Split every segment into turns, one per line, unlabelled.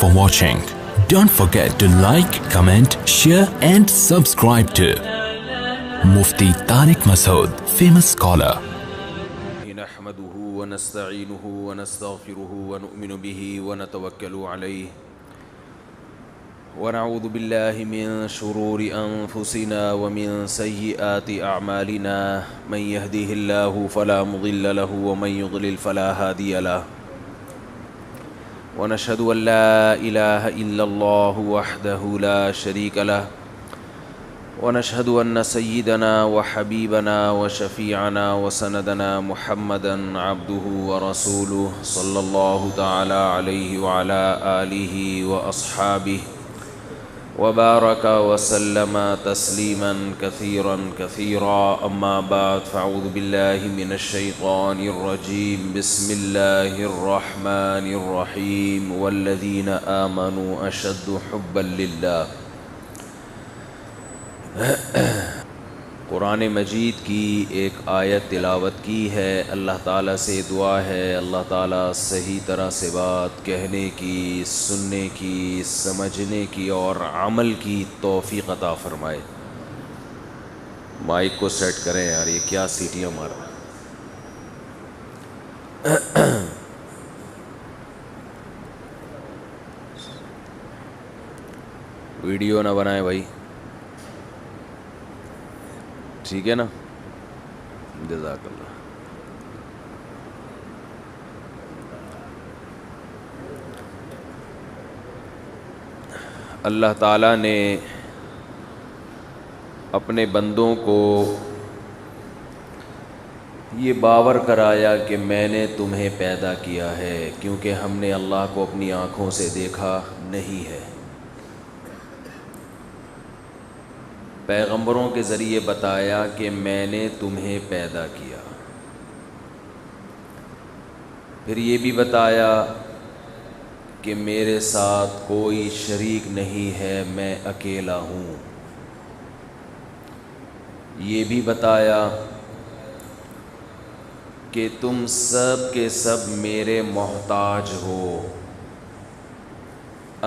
for watching. Don't forget to like, comment, share and subscribe to Mufti Tariq Masood, famous scholar.
نحمده ونستعينه ونستغفره ونؤمن به ونتوكل عليه ونعوذ بالله من شرور أنفسنا ومن سيئات أعمالنا من يهده الله فلا مضل له ومن يضلل فلا هادي له ونشهد أن لا إله إلا الله وحده لا شريك له ونشهد أن سيدنا وحبيبنا وشفيعنا وسندنا محمدا عبده ورسوله صلى الله تعالى عليه وعلى آله وأصحابه وبارك وسلم تسليما كثيرا كثيرا. أما بعد فأعوذ بالله من الشيطان الرجيم. بسم الله الرحمن الرحيم. والذين آمنوا أشد حبا لله. قرآن مجید کی ایک آیت تلاوت کی ہے. اللہ تعالیٰ سے دعا ہے اللہ تعالیٰ صحیح طرح سے بات کہنے کی، سننے کی، سمجھنے کی اور عمل کی توفیق عطا فرمائے. مائک کو سیٹ کریں یار، یہ کیا سیٹیاں مار رہا ہے. ویڈیو نہ بنائیں بھائی، ٹھیک ہے نا؟ جزاک اللہ. اللہ تعالیٰ نے اپنے بندوں کو یہ باور کرایا کہ میں نے تمہیں پیدا کیا ہے، کیونکہ ہم نے اللہ کو اپنی آنکھوں سے دیکھا نہیں ہے. پیغمبروں کے ذریعے بتایا کہ میں نے تمہیں پیدا کیا. پھر یہ بھی بتایا کہ میرے ساتھ کوئی شریک نہیں ہے، میں اکیلا ہوں. یہ بھی بتایا کہ تم سب کے سب میرے محتاج ہو.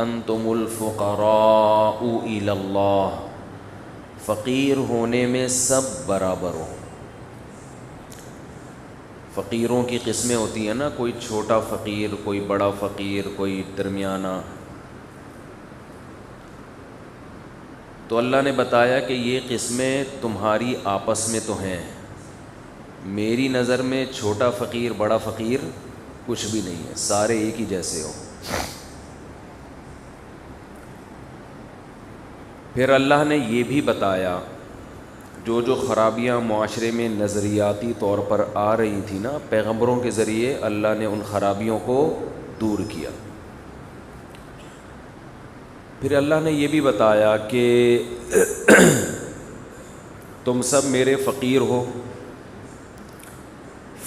انتم الفقراء الی اللہ. فقیر ہونے میں سب برابر ہو. فقیروں کی قسمیں ہوتی ہیں نا، کوئی چھوٹا فقیر، کوئی بڑا فقیر، کوئی درمیانہ. تو اللہ نے بتایا کہ یہ قسمیں تمہاری آپس میں تو ہیں، میری نظر میں چھوٹا فقیر بڑا فقیر کچھ بھی نہیں ہے، سارے ایک ہی جیسے ہو. پھر اللہ نے یہ بھی بتایا جو جو خرابیاں معاشرے میں نظریاتی طور پر آ رہی تھیں نا، پیغمبروں کے ذریعے اللہ نے ان خرابیوں کو دور کیا. پھر اللہ نے یہ بھی بتایا کہ تم سب میرے فقیر ہو.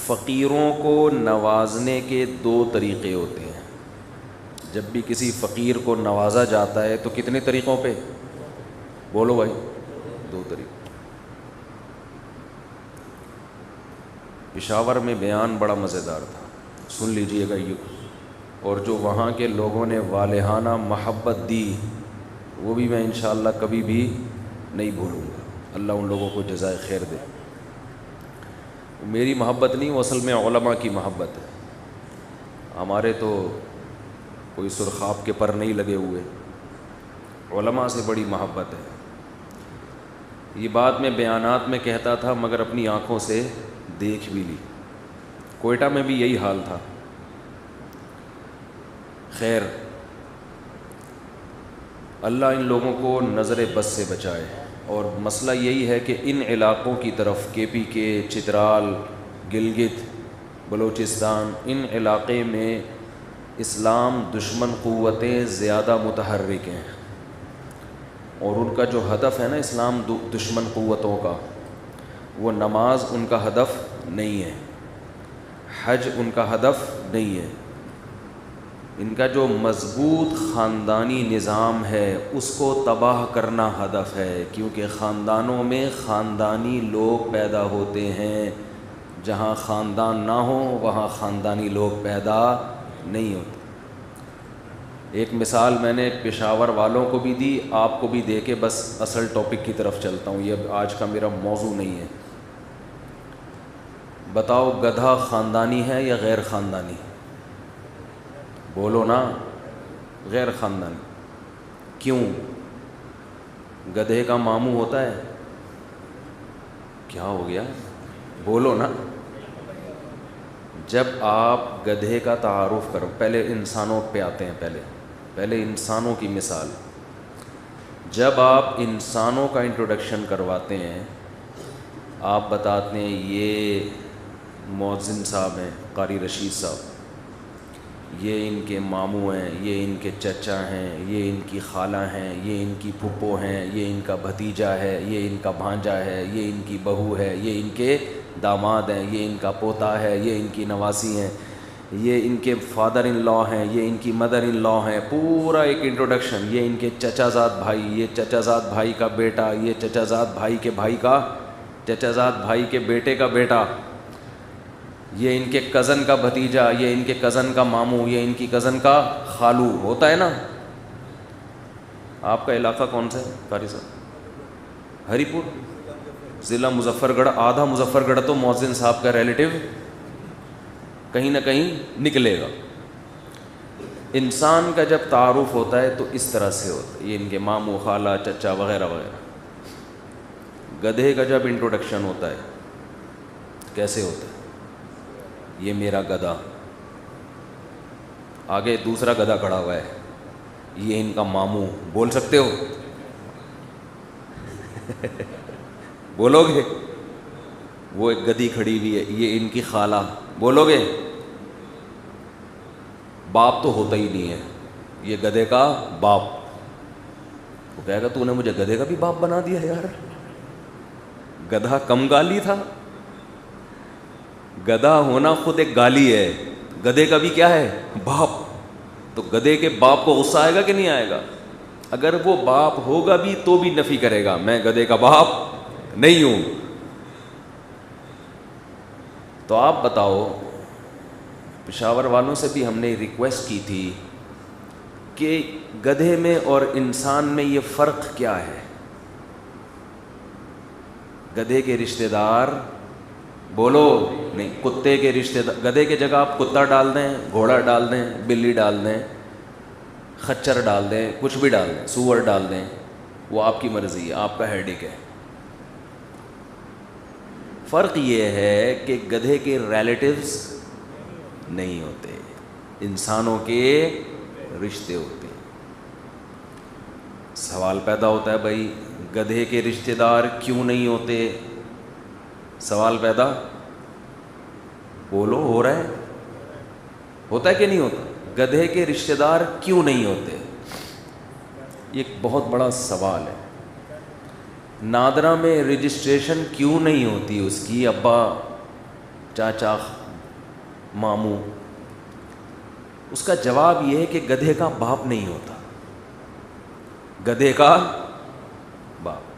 فقیروں کو نوازنے کے دو طریقے ہوتے ہیں. جب بھی کسی فقیر کو نوازا جاتا ہے تو کتنے طریقوں پہ؟ بولو بھائی، دو طریقے. پشاور میں بیان بڑا مزیدار تھا، سن لیجئے گا یہ. اور جو وہاں کے لوگوں نے والہانہ محبت دی وہ بھی میں انشاءاللہ کبھی بھی نہیں بھولوں گا. اللہ ان لوگوں کو جزائے خیر دے. میری محبت نہیں، وہ اصل میں علماء کی محبت ہے. ہمارے تو کوئی سرخاب کے پر نہیں لگے ہوئے، علماء سے بڑی محبت ہے. یہ بات میں بیانات میں کہتا تھا مگر اپنی آنکھوں سے دیکھ بھی لی. کوئٹہ میں بھی یہی حال تھا. خیر، اللہ ان لوگوں کو نظر بد سے بچائے. اور مسئلہ یہی ہے کہ ان علاقوں کی طرف KPK، چترال، گلگت، بلوچستان، ان علاقے میں اسلام دشمن قوتیں زیادہ متحرک ہیں. اور ان کا جو ہدف ہے نا اسلام دشمن قوتوں کا، وہ نماز ان کا ہدف نہیں ہے، حج ان کا ہدف نہیں ہے. ان کا جو مضبوط خاندانی نظام ہے اس کو تباہ کرنا ہدف ہے. کیونکہ خاندانوں میں خاندانی لوگ پیدا ہوتے ہیں، جہاں خاندان نہ ہو وہاں خاندانی لوگ پیدا نہیں ہوتے. ایک مثال میں نے پشاور والوں کو بھی دی, آپ کو بھی دے کے بس اصل ٹاپک کی طرف چلتا ہوں, یہ آج کا میرا موضوع نہیں ہے. بتاؤ گدھا خاندانی ہے یا غیر خاندانی؟ بولو نا. غیر خاندانی. کیوں؟ گدھے کا ماموں ہوتا ہے؟ کیا ہو گیا؟ بولو نا. جب آپ گدھے کا تعارف کرو, پہلے انسانوں پہ آتے ہیں, پہلے انسانوں کی مثال. جب آپ انسانوں کا انٹروڈکشن کرواتے ہیں, آپ بتاتے ہیں یہ مؤذن صاحب ہیں, قاری رشید صاحب, یہ ان کے ماموں ہیں, یہ ان کے چچا ہیں, یہ ان کی خالہ ہیں, یہ ان کی پھپھو ہیں, یہ ان کا بھتیجا ہے, یہ ان کا بھانجا ہے, یہ ان کی بہو ہے, یہ ان کے داماد ہیں, یہ ان کا پوتا ہے, یہ ان کی نواسی ہیں, یہ ان کے فادر ان لا ہیں, یہ ان کی مدر ان لا ہیں. پورا ایک انٹروڈکشن. یہ ان کے چچا زاد بھائی, یہ چچا زاد بھائی کا بیٹا, یہ چچا زاد بھائی کے بھائی کا, چچا زاد بھائی کے بیٹے کا بیٹا, یہ ان کے کزن کا بھتیجا, یہ ان کے کزن کا ماموں, یہ ان کی کزن کا خالو. ہوتا ہے نا. آپ کا علاقہ کون سا ہے قاری صاحب؟ ہری پور, ضلع مظفر گڑھ. آدھا مظفر گڑھ تو مؤذن صاحب کا ریلیٹو کہیں نہ کہیں نکلے گا. انسان کا جب تعارف ہوتا ہے تو اس طرح سے ہوتا ہے, یہ ان کے ماموں, خالہ, چچا وغیرہ وغیرہ. گدھے کا جب انٹروڈکشن ہوتا ہے کیسے ہوتا ہے؟ یہ میرا گدھا, آگے دوسرا گدھا کھڑا ہوا ہے, یہ ان کا ماموں. بول سکتے ہو؟ بولو گے؟ وہ ایک گدھی کھڑی ہوئی ہے, یہ ان کی خالہ. بولو گے؟ باپ تو ہوتا ہی نہیں ہے, یہ گدھے کا باپ. وہ کہے گا تو نے مجھے گدھے کا بھی باپ بنا دیا یار. گدھا کم گالی تھا؟ گدھا ہونا خود ایک گالی ہے. گدھے کا بھی کیا ہے؟ باپ. تو گدھے کے باپ کو غصہ آئے گا کہ نہیں آئے گا؟ اگر وہ باپ ہوگا بھی تو بھی نفی کرے گا, میں گدھے کا باپ نہیں ہوں. تو آپ بتاؤ, پشاور والوں سے بھی ہم نے ریکویسٹ کی تھی کہ گدھے میں اور انسان میں یہ فرق کیا ہے؟ گدھے کے رشتہ دار, بولو نہیں, کتے کے رشتہ دار. گدھے کی جگہ آپ کتا ڈال دیں, گھوڑا ڈال دیں, بلی ڈال دیں, خچر ڈال دیں, کچھ بھی ڈال دیں, سور ڈال دیں, وہ آپ کی مرضی ہے, آپ کا ہیڈک ہے. فرق یہ ہے کہ گدھے کے ریلیٹیوز نہیں ہوتے, انسانوں کے رشتے ہوتے ہیں. سوال پیدا ہوتا ہے بھائی گدھے کے رشتہ دار کیوں نہیں ہوتے؟ سوال پیدا, بولو, ہو رہا ہے؟ ہوتا ہے کہ نہیں ہوتا؟ گدھے کے رشتہ دار کیوں نہیں ہوتے؟ یہ ایک بہت بڑا سوال ہے. نادرا میں رجسٹریشن کیوں نہیں ہوتی اس کی؟ ابا, چاچا, ماموں. اس کا جواب یہ ہے کہ گدھے کا باپ نہیں ہوتا. گدھے کا باپ.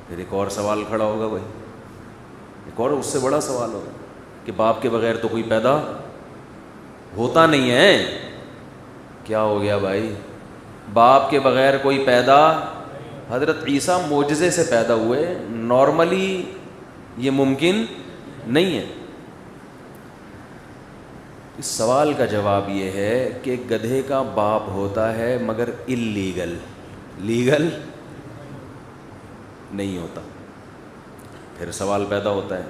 پھر ایک اور سوال کھڑا ہوگا بھائی, ایک اور اس سے بڑا سوال ہوگا کہ باپ کے بغیر تو کوئی پیدا ہوتا نہیں ہے. کیا ہو گیا بھائی؟ باپ کے بغیر کوئی پیدا, حضرت عیسیٰ معجزے سے پیدا ہوئے, نارملی یہ ممکن نہیں ہے. اس سوال کا جواب یہ ہے کہ گدھے کا باپ ہوتا ہے مگر اللیگل, لیگل نہیں ہوتا. پھر سوال پیدا ہوتا ہے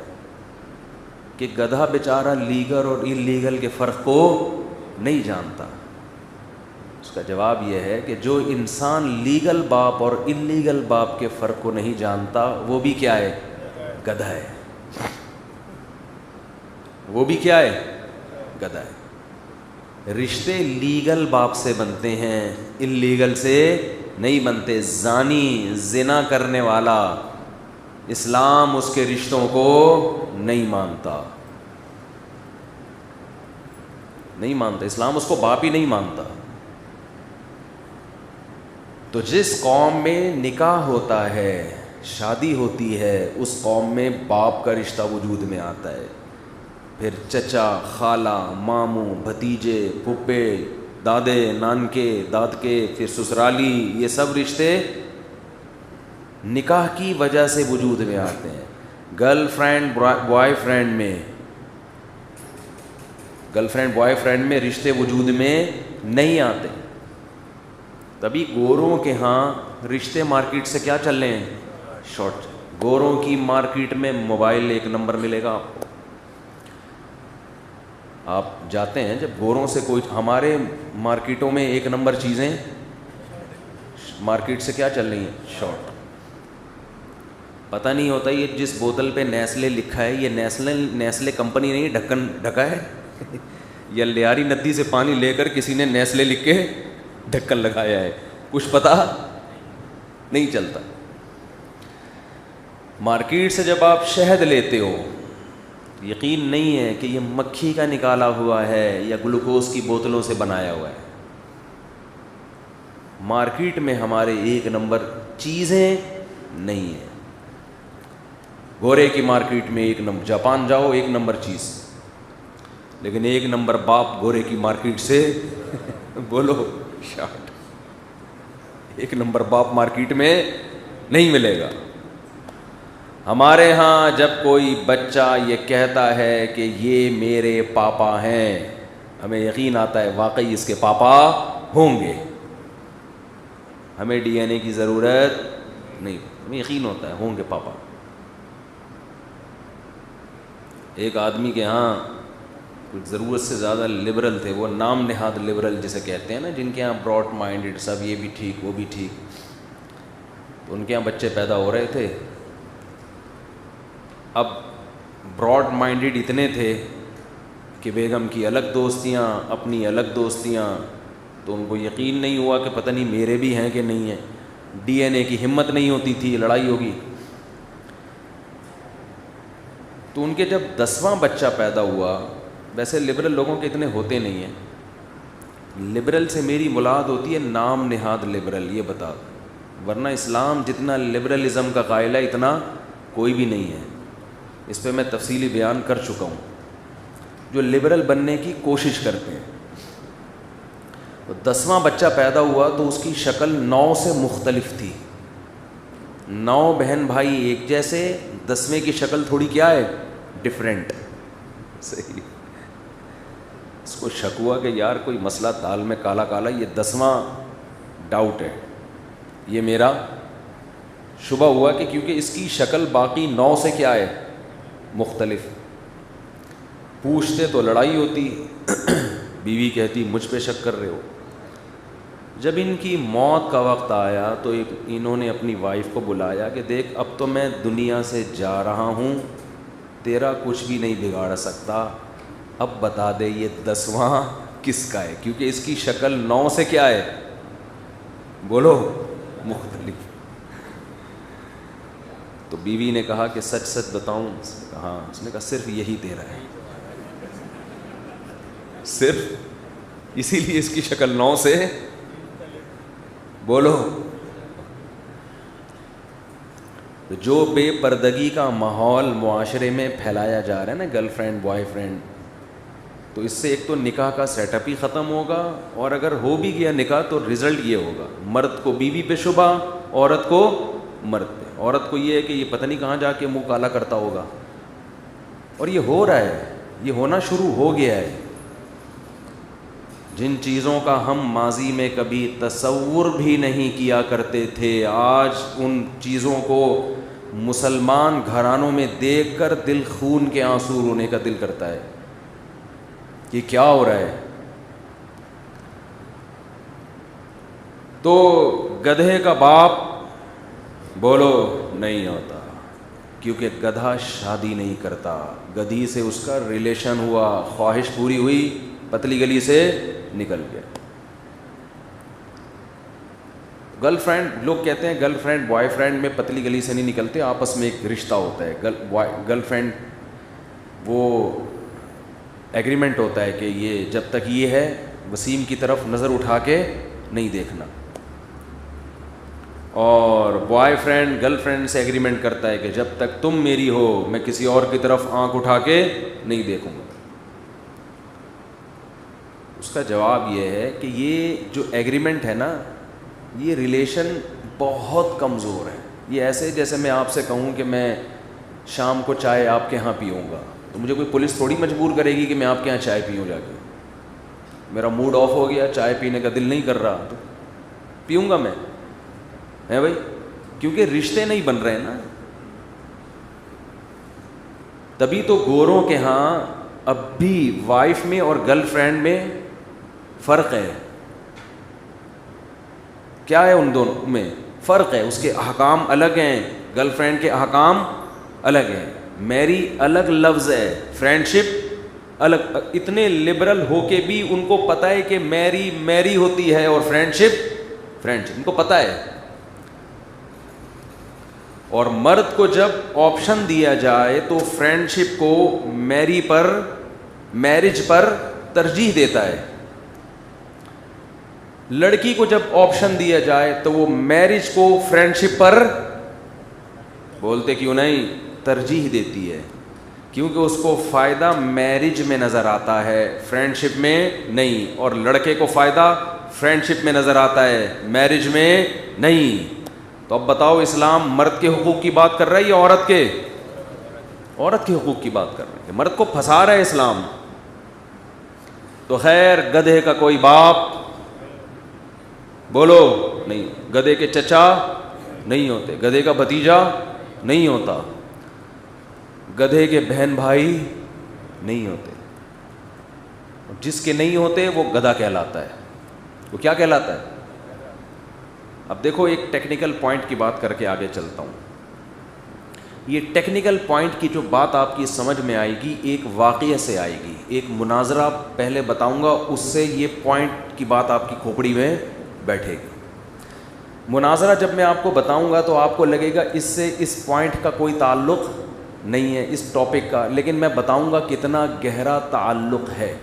کہ گدھا بیچارہ لیگل اور اللیگل کے فرق کو نہیں جانتا. اس کا جواب یہ ہے کہ جو انسان لیگل باپ اور اللیگل باپ کے فرق کو نہیں جانتا وہ بھی کیا ہے؟ گدھا ہے. وہ بھی کیا ہے؟ گدھا ہے. رشتے لیگل باپ سے بنتے ہیں, اللیگل سے نہیں بنتے. زانی, زنا کرنے والا, اسلام اس کے رشتوں کو نہیں مانتا, نہیں مانتا. اسلام اس کو باپ ہی نہیں مانتا. تو جس قوم میں نکاح ہوتا ہے, شادی ہوتی ہے, اس قوم میں باپ کا رشتہ وجود میں آتا ہے. پھر چچا, خالہ, ماموں, بھتیجے, پھپھے, دادے نانکے داد کے پھر سسرالی، یہ سب رشتے نکاح کی وجہ سے وجود میں آتے ہیں. گرل فرینڈ بوائے فرینڈ میں رشتے وجود میں نہیں آتے. تبھی گوروں کے ہاں رشتے مارکیٹ سے کیا چل رہے ہیں؟ شارٹ. گوروں کی مارکیٹ میں موبائل 1 نمبر ملے گا آپ کو. آپ جاتے ہیں جب گوروں سے کوئی، ہمارے مارکیٹوں میں 1 نمبر چیزیں مارکیٹ سے کیا چل رہی ہیں؟ شارٹ. پتہ نہیں ہوتا یہ جس بوتل پہ نیسلے لکھا ہے یہ نیسلے کمپنی نہیں ڈھکن ڈھکا ہے یا لیاری ندی سے پانی لے کر کسی نے نیسلے لکھ کے ڈھکن لگایا ہے، کچھ پتہ نہیں چلتا. مارکیٹ سے جب آپ شہد لیتے ہو یقین نہیں ہے کہ یہ مکھی کا نکالا ہوا ہے یا گلوکوز کی بوتلوں سے بنایا ہوا ہے. مارکیٹ میں ہمارے 1 نمبر چیزیں نہیں ہیں. گورے کی مارکیٹ میں 1 نمبر، جاپان جاؤ 1 نمبر چیز، لیکن 1 نمبر باپ گورے کی مارکیٹ سے بولو شارٹ. 1 نمبر باپ مارکیٹ میں نہیں ملے گا. ہمارے ہاں جب کوئی بچہ یہ کہتا ہے کہ یہ میرے پاپا ہیں، ہمیں یقین آتا ہے واقعی اس کے پاپا ہوں گے. ہمیں ڈی این اے کی ضرورت نہیں، ہمیں یقین ہوتا ہے ہوں گے پاپا. ایک آدمی کے ہاں کچھ ضرورت سے زیادہ لبرل تھے، وہ نام نہاد لبرل جسے کہتے ہیں نا، جن کے ہاں براڈ مائنڈڈ، سب یہ بھی ٹھیک وہ بھی ٹھیک. تو ان کے ہاں بچے پیدا ہو رہے تھے. اب براڈ مائنڈڈ اتنے تھے کہ بیگم کی الگ دوستیاں، اپنی الگ دوستیاں. تو ان کو یقین نہیں ہوا کہ پتہ نہیں میرے بھی ہیں کہ نہیں ہیں. ڈی این اے کی ہمت نہیں ہوتی تھی، لڑائی ہوگی. تو ان کے جب 10واں بچہ پیدا ہوا، ویسے لبرل لوگوں کے اتنے ہوتے نہیں ہیں. لبرل سے میری مراد ہوتی ہے نام نہاد لبرل، یہ بتا دو، ورنہ اسلام جتنا لبرلزم کا قائل ہے اتنا کوئی بھی نہیں ہے. اس پہ میں تفصیلی بیان کر چکا ہوں. جو لبرل بننے کی کوشش کرتے ہیں، تو 10واں بچہ پیدا ہوا تو اس کی شکل 9 سے مختلف تھی. 9 بہن بھائی ایک جیسے، 10ویں کی شکل تھوڑی کیا ہے؟ ڈفرینٹ. صحیح. اس کو شک ہوا کہ یار کوئی مسئلہ دال میں کالا کالا، یہ 10واں ڈاؤٹ ہے. یہ میرا شبہ ہوا کہ کیونکہ اس کی شکل باقی 9 سے کیا ہے؟ مختلف. پوچھتے تو لڑائی ہوتی، بیوی کہتی مجھ پہ شک کر رہے ہو. جب ان کی موت کا وقت آیا تو انہوں نے اپنی وائف کو بلایا کہ دیکھ اب تو میں دنیا سے جا رہا ہوں، تیرا کچھ بھی نہیں بگاڑ سکتا، اب بتا دے یہ 10واں کس کا ہے، کیونکہ اس کی شکل 9 سے کیا ہے؟ بولو مختلف. تو بیوی نے کہا کہ سچ سچ بتاؤں؟ اس نے کہا ہاں. اس نے کہا صرف یہی تیرا ہے، صرف اسی لیے اس کی شکل 9 سے. بولو. جو بے پردگی کا ماحول معاشرے میں پھیلایا جا رہا ہے نا، گرل فرینڈ بوائے فرینڈ، تو اس سے ایک تو نکاح کا سیٹ اپ ہی ختم ہوگا، اور اگر ہو بھی گیا نکاح تو رزلٹ یہ ہوگا مرد کو بیوی پہ شبہ، عورت کو مرد پہ. عورت کو یہ ہے کہ یہ پتہ نہیں کہاں جا کے منہ کالا کرتا ہوگا. اور یہ ہو رہا ہے، یہ ہونا شروع ہو گیا ہے. جن چیزوں کا ہم ماضی میں کبھی تصور بھی نہیں کیا کرتے تھے، آج ان چیزوں کو مسلمان گھرانوں میں دیکھ کر دل خون کے آنسو رونے کا دل کرتا ہے. یہ کیا ہو رہا ہے؟ تو گدھے کا باپ بولو نہیں ہوتا، کیونکہ گدھا شادی نہیں کرتا، گدھی سے اس کا ریلیشن ہوا، خواہش پوری ہوئی، پتلی گلی سے نکل گیا. گرل فرینڈ، لوگ کہتے ہیں گرل فرینڈ بوائے فرینڈ میں پتلی گلی سے نہیں نکلتے، آپس میں ایک رشتہ ہوتا ہے. گرل فرینڈ وہ ایگریمنٹ ہوتا ہے کہ یہ جب تک یہ ہے وسیم کی طرف نظر اٹھا کے نہیں دیکھنا، اور بوائے فرینڈ گرل فرینڈ سے ایگریمنٹ کرتا ہے کہ جب تک تم میری ہو میں کسی اور کی طرف آنکھ اٹھا کے نہیں دیکھوں گا. اس کا جواب یہ ہے کہ یہ جو ایگریمنٹ ہے نا, یہ ریلیشن بہت کمزور ہے. یہ ایسے جیسے میں آپ سے کہوں کہ میں شام کو چائے آپ کے ہاں پیوں گا, تو مجھے کوئی پولیس تھوڑی مجبور کرے گی کہ میں آپ کے یہاں چائے پیوں. جا کے میرا موڈ آف ہو گیا, چائے پینے کا دل نہیں کر رہا, تو پیوں گا میں, ہے بھائی, کیونکہ رشتے نہیں بن رہے ہیں نا. تبھی تو گوروں کے ہاں اب بھی وائف میں اور گرل فرینڈ میں فرق ہے. کیا ہے ان دونوں میں فرق ہے؟ اس کے احکام الگ ہیں, گرل فرینڈ کے احکام الگ ہیں. میری الگ لفظ ہے, فرینڈ شپ الگ. اتنے لبرل ہو کے بھی ان کو پتہ ہے کہ میری میری ہوتی ہے اور فرینڈ شپ فرینڈ شپ, ان کو پتہ ہے. اور مرد کو جب آپشن دیا جائے تو فرینڈ شپ کو میرج پر ترجیح دیتا ہے. لڑکی کو جب آپشن دیا جائے تو وہ میرج کو فرینڈ شپ پر, بولتے کیوں نہیں, ترجیح دیتی ہے, کیونکہ اس کو فائدہ میرج میں نظر آتا ہے, فرینڈ شپ میں نہیں. اور لڑکے کو فائدہ فرینڈ شپ میں نظر آتا ہے, میرج میں نہیں. تو اب بتاؤ, اسلام مرد کے حقوق کی بات کر رہا ہے یا عورت کے حقوق کی بات کر رہا ہے؟ مرد کو پھنسا رہا ہے اسلام. تو خیر, گدھے کا کوئی باپ بولو نہیں, گدھے کے چچا نہیں ہوتے, گدھے کا بھتیجا نہیں ہوتا, گدھے کے بہن بھائی نہیں ہوتے. جس کے نہیں ہوتے وہ گدھا کہلاتا ہے. وہ کیا کہلاتا ہے؟ اب دیکھو, ایک ٹیکنیکل پوائنٹ کی بات کر کے آگے چلتا ہوں. یہ ٹیکنیکل پوائنٹ کی جو بات آپ کی سمجھ میں آئے گی ایک واقعے سے آئے گی. ایک مناظرہ پہلے بتاؤں گا, اس سے یہ پوائنٹ کی بات آپ کی کھوپڑی میں بیٹھے گی. مناظرہ جب میں آپ کو بتاؤں گا تو آپ کو لگے گا اس سے اس پوائنٹ کا کوئی تعلق نہیں ہے اس ٹاپک کا, لیکن میں بتاؤں گا کتنا گہرا تعلق ہے.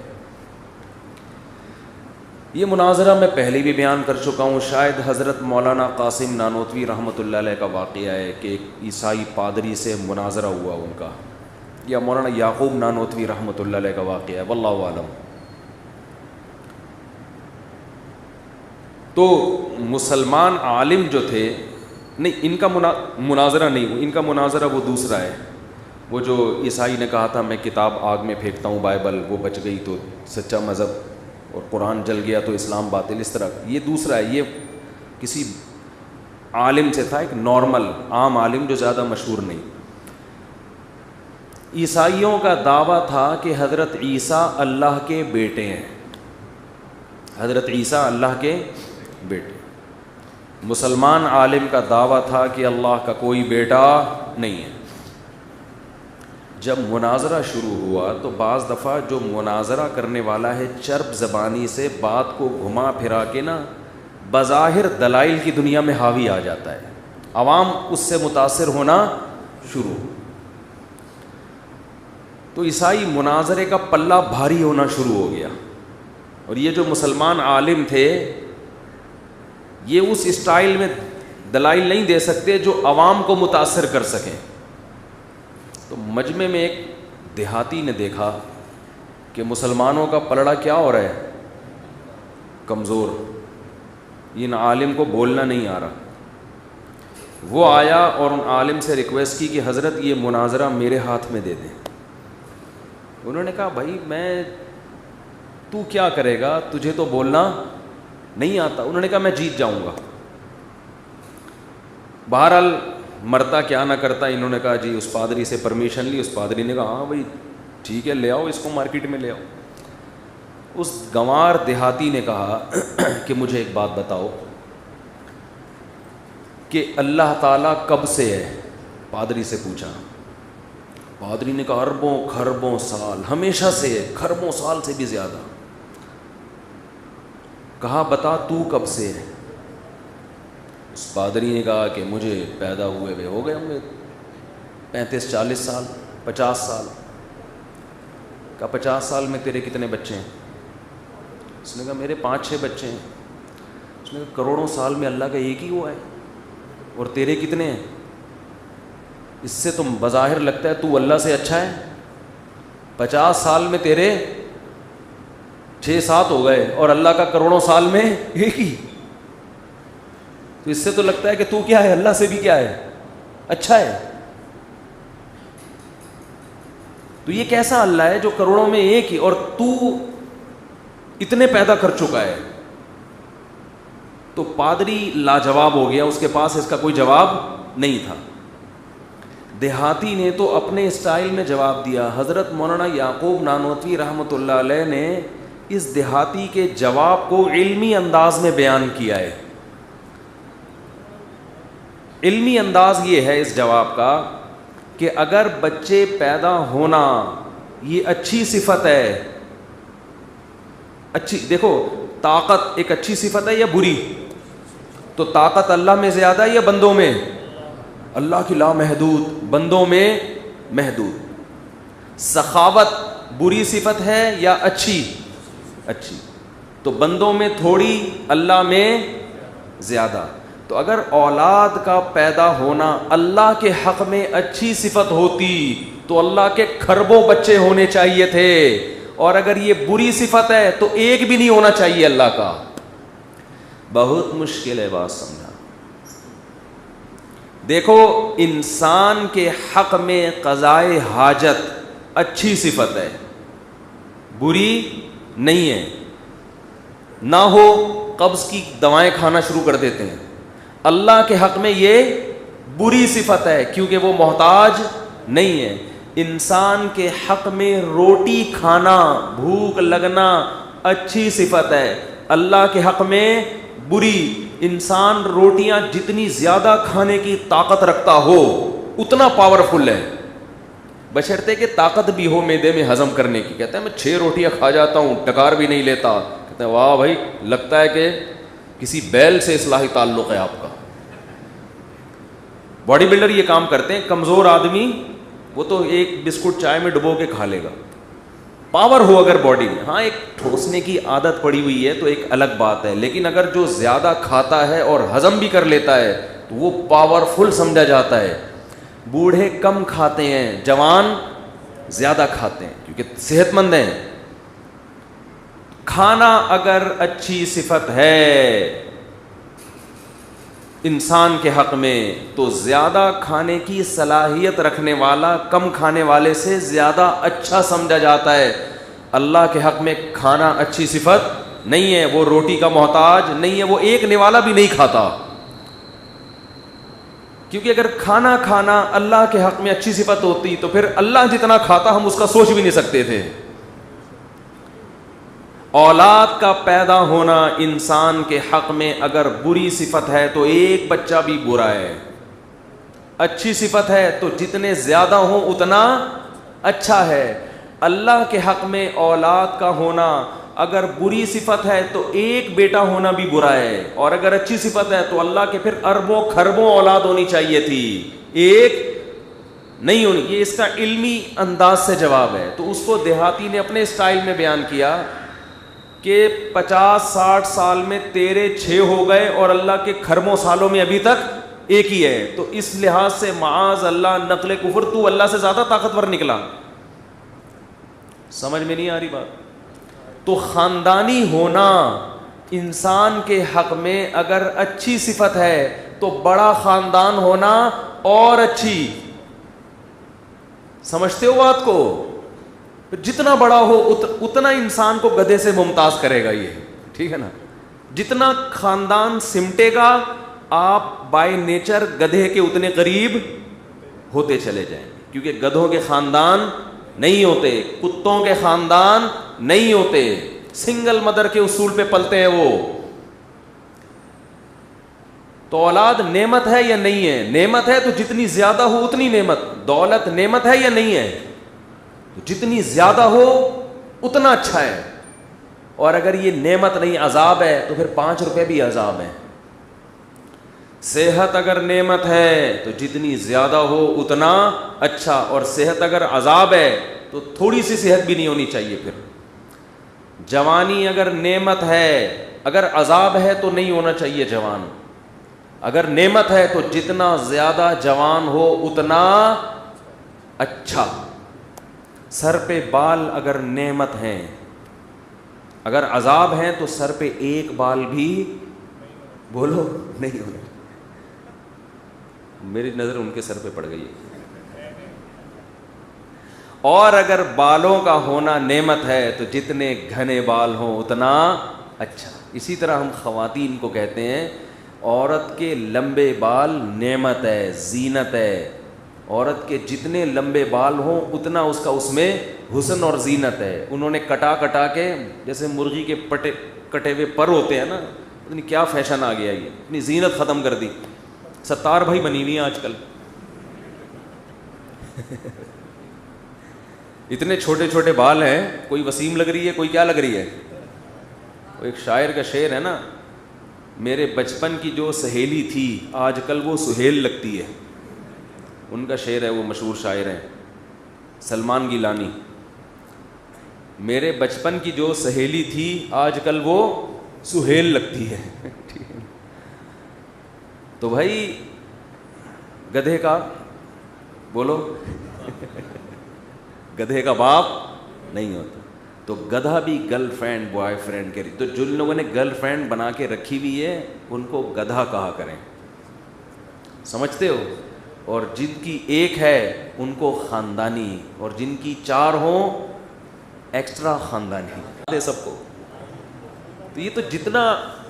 یہ مناظرہ میں پہلے بھی بیان کر چکا ہوں, شاید حضرت مولانا قاسم نانوتوی رحمۃ اللہ علیہ کا واقعہ ہے کہ ایک عیسائی پادری سے مناظرہ ہوا ان کا, یا مولانا یعقوب نانوتوی رحمۃ اللہ علیہ کا واقعہ ہے, واللہ اعلم. تو مسلمان عالم جو تھے, نہیں ان کا مناظرہ نہیں, ان کا مناظرہ وہ دوسرا ہے. وہ جو عیسائی نے کہا تھا میں کتاب آگ میں پھینکتا ہوں بائبل, وہ بچ گئی تو سچا مذہب, اور قرآن جل گیا تو اسلام باطل, اس طرح. یہ دوسرا ہے, یہ کسی عالم سے تھا, ایک نارمل عام عالم جو زیادہ مشہور نہیں. عیسائیوں کا دعویٰ تھا کہ حضرت عیسیٰ اللہ کے بیٹے ہیں, حضرت عیسیٰ اللہ کے بیٹے. مسلمان عالم کا دعویٰ تھا کہ اللہ کا کوئی بیٹا نہیں ہے. جب مناظرہ شروع ہوا تو بعض دفعہ جو مناظرہ کرنے والا ہے چرب زبانی سے بات کو گھما پھرا کے نا بظاہر دلائل کی دنیا میں حاوی آ جاتا ہے, عوام اس سے متاثر ہونا شروع. تو عیسائی مناظرے کا پلہ بھاری ہونا شروع ہو گیا, اور یہ جو مسلمان عالم تھے یہ اس اسٹائل میں دلائل نہیں دے سکتے جو عوام کو متاثر کر سکیں. تو مجمع میں ایک دیہاتی نے دیکھا کہ مسلمانوں کا پلڑا کیا ہو رہا ہے, کمزور, ان عالم کو بولنا نہیں آ رہا. وہ آیا اور ان عالم سے ریکویسٹ کی کہ حضرت یہ مناظرہ میرے ہاتھ میں دے دیں. انہوں نے کہا بھائی تو کیا کرے گا, تجھے تو بولنا نہیں آتا. انہوں نے کہا میں جیت جاؤں گا. بہرحال مرتا کیا نہ کرتا, انہوں نے کہا جی اس پادری سے پرمیشن لی. اس پادری نے کہا ہاں بھائی ٹھیک ہے, لے آؤ اس کو, مارکیٹ میں لے آؤ. اس گنوار دیہاتی نے کہا کہ مجھے ایک بات بتاؤ کہ اللہ تعالیٰ کب سے ہے؟ پادری سے پوچھا. پادری نے کہا اربوں خربوں سال, ہمیشہ سے ہے, خربوں سال سے بھی زیادہ. کہا بتا تو کب سے ہے؟ اس پادری نے کہا کہ مجھے پیدا ہوئے ہو گئے ہوں گے 35-40 سال, 50 سال. کہا 50 سال میں تیرے کتنے بچے ہیں؟ اس نے کہا میرے 5-6 بچے ہیں. اس نے کہا کروڑوں سال میں اللہ کا ایک ہی ہوا ہے, اور تیرے کتنے ہیں؟ اس سے تم بظاہر لگتا ہے تو اللہ سے اچھا ہے. 50 سال میں تیرے 6-7 ہو گئے اور اللہ کا کروڑوں سال میں ایک ہی. تو اس سے تو لگتا ہے کہ تو کیا ہے, اللہ سے بھی کیا ہے, اچھا ہے. تو یہ کیسا اللہ ہے جو کروڑوں میں ایک ہی, اور تو اتنے پیدا کر چکا ہے. تو پادری لاجواب ہو گیا, اس کے پاس اس کا کوئی جواب نہیں تھا. دیہاتی نے تو اپنے اسٹائل میں جواب دیا. حضرت مولانا یعقوب نانوتوی رحمۃ اللہ علیہ نے اس دیہاتی کے جواب کو علمی انداز میں بیان کیا ہے. علمی انداز یہ ہے اس جواب کا کہ اگر بچے پیدا ہونا یہ اچھی صفت ہے, اچھی, دیکھو طاقت ایک اچھی صفت ہے یا بری؟ تو طاقت اللہ میں زیادہ ہے یا بندوں میں؟ اللہ کی لامحدود, بندوں میں محدود. سخاوت بری صفت ہے یا اچھی؟ اچھی. تو بندوں میں تھوڑی, اللہ میں زیادہ. تو اگر اولاد کا پیدا ہونا اللہ کے حق میں اچھی صفت ہوتی تو اللہ کے کھربوں بچے ہونے چاہیے تھے, اور اگر یہ بری صفت ہے تو ایک بھی نہیں ہونا چاہیے اللہ کا. بہت مشکل ہے بات سمجھا. دیکھو انسان کے حق میں قضائے حاجت اچھی صفت ہے, بری نہیں ہے. نہ ہو قبض کی دوائیں کھانا شروع کر دیتے ہیں. اللہ کے حق میں یہ بری صفت ہے کیونکہ وہ محتاج نہیں ہے. انسان کے حق میں روٹی کھانا, بھوک لگنا اچھی صفت ہے. اللہ کے حق میں بری. انسان روٹیاں جتنی زیادہ کھانے کی طاقت رکھتا ہو اتنا پاورفل ہے, بشرطے کہ طاقت بھی ہو معدے میں ہضم کرنے کی. کہتا ہے میں 6 روٹیاں کھا جاتا ہوں, ٹکار بھی نہیں لیتا. کہتے ہیں واہ بھائی, لگتا ہے کہ کسی بیل سے اصلاحی تعلق ہے آپ کا. باڈی بلڈر یہ کام کرتے ہیں. کمزور آدمی وہ تو ایک بسکٹ چائے میں ڈبو کے کھا لے گا, پاور ہو اگر باڈی میں. ہاں ایک ٹھوسنے کی عادت پڑی ہوئی ہے تو ایک الگ بات ہے, لیکن اگر جو زیادہ کھاتا ہے اور ہضم بھی کر لیتا ہے تو وہ پاورفل سمجھا جاتا ہے. بوڑھے کم کھاتے ہیں, جوان زیادہ کھاتے ہیں کیونکہ صحت مند ہیں. کھانا اگر اچھی صفت ہے انسان کے حق میں تو زیادہ کھانے کی صلاحیت رکھنے والا کم کھانے والے سے زیادہ اچھا سمجھا جاتا ہے. اللہ کے حق میں کھانا اچھی صفت نہیں ہے, وہ روٹی کا محتاج نہیں ہے, وہ ایک نوالا بھی نہیں کھاتا. کیونکہ اگر کھانا اللہ کے حق میں اچھی صفت ہوتی تو پھر اللہ جتنا کھاتا ہم اس کا سوچ بھی نہیں سکتے تھے. اولاد کا پیدا ہونا انسان کے حق میں اگر بری صفت ہے تو ایک بچہ بھی برا ہے. اچھی صفت ہے تو جتنے زیادہ ہوں اتنا اچھا ہے. اللہ کے حق میں اولاد کا ہونا اگر بری صفت ہے تو ایک بیٹا ہونا بھی برا ہے, اور اگر اچھی صفت ہے تو اللہ کے پھر اربوں کھربوں اولاد ہونی چاہیے تھی, ایک نہیں ہونی. یہ اس کا علمی انداز سے جواب ہے. تو اس کو دیہاتی نے اپنے اسٹائل میں بیان کیا کہ 50-60 سال میں تیرے 6 ہو گئے اور اللہ کے کھربوں سالوں میں ابھی تک ایک ہی ہے. تو اس لحاظ سے معاذ اللہ نقل کفر, تو اللہ سے زیادہ طاقتور نکلا. سمجھ میں نہیں آ رہی بات؟ تو خاندانی ہونا انسان کے حق میں اگر اچھی صفت ہے تو بڑا خاندان ہونا اور اچھی. سمجھتے ہو بات کو؟ جتنا بڑا ہو اتنا انسان کو گدھے سے ممتاز کرے گا یہ, ٹھیک ہے نا. جتنا خاندان سمٹے گا آپ بائی نیچر گدھے کے اتنے قریب ہوتے چلے جائیں, کیونکہ گدھوں کے خاندان نہیں ہوتے, کتوں کے خاندان نہیں ہوتے, سنگل مدر کے اصول پہ پلتے ہیں وہ. تو اولاد نعمت ہے یا نہیں ہے؟ نعمت ہے تو جتنی زیادہ ہو اتنی نعمت. دولت نعمت ہے یا نہیں ہے؟ تو جتنی زیادہ ہو اتنا اچھا ہے. اور اگر یہ نعمت نہیں عذاب ہے تو پھر 5 روپے بھی عذاب ہے. صحت اگر نعمت ہے تو جتنی زیادہ ہو اتنا اچھا, اور صحت اگر عذاب ہے تو تھوڑی سی صحت بھی نہیں ہونی چاہیے. پھر جوانی اگر نعمت ہے, اگر عذاب ہے تو نہیں ہونا چاہیے جوان. اگر نعمت ہے تو جتنا زیادہ جوان ہو اتنا اچھا. سر پہ بال اگر نعمت ہیں اگر عذاب ہیں تو سر پہ ایک بال بھی بولو نہیں ہونا. میری نظر ان کے سر پہ پڑ گئی ہے. اور اگر بالوں کا ہونا نعمت ہے تو جتنے گھنے بال ہوں اتنا اچھا. اسی طرح ہم خواتین کو کہتے ہیں عورت کے لمبے بال نعمت ہے, زینت ہے. عورت کے جتنے لمبے بال ہوں اتنا اس کا اس میں حسن اور زینت ہے. انہوں نے کٹا کے جیسے مرغی کے کٹے ہوئے پر ہوتے ہیں نا, اتنی کیا فیشن آ گیا, یہ اپنی زینت ختم کر دی. ستار بھائی بنی ہوئی ہیں آج کل. اتنے چھوٹے چھوٹے بال ہیں, کوئی وسیم لگ رہی ہے, کوئی کیا لگ رہی ہے. ایک شاعر کا شعر ہے نا, میرے بچپن کی جو سہیلی تھی آج کل وہ سہیل لگتی ہے. ان کا شعر ہے, وہ مشہور شاعر ہیں سلمان گیلانی. میرے بچپن کی جو سہیلی تھی آج کل وہ سہیل لگتی ہے. تو بھائی گدھے کا بولو گدھے کا باپ نہیں ہوتا. تو گدھا بھی گرل فرینڈ بوائے فرینڈ کے, تو جن لوگوں نے گرل فرینڈ بنا کے رکھی ہوئی ہے ان کو گدھا کہا کریں, سمجھتے ہو. اور جن کی ایک ہے ان کو خاندانی, اور جن کی 4 ہوں ایکسٹرا خاندانی سب کو. تو یہ تو جتنا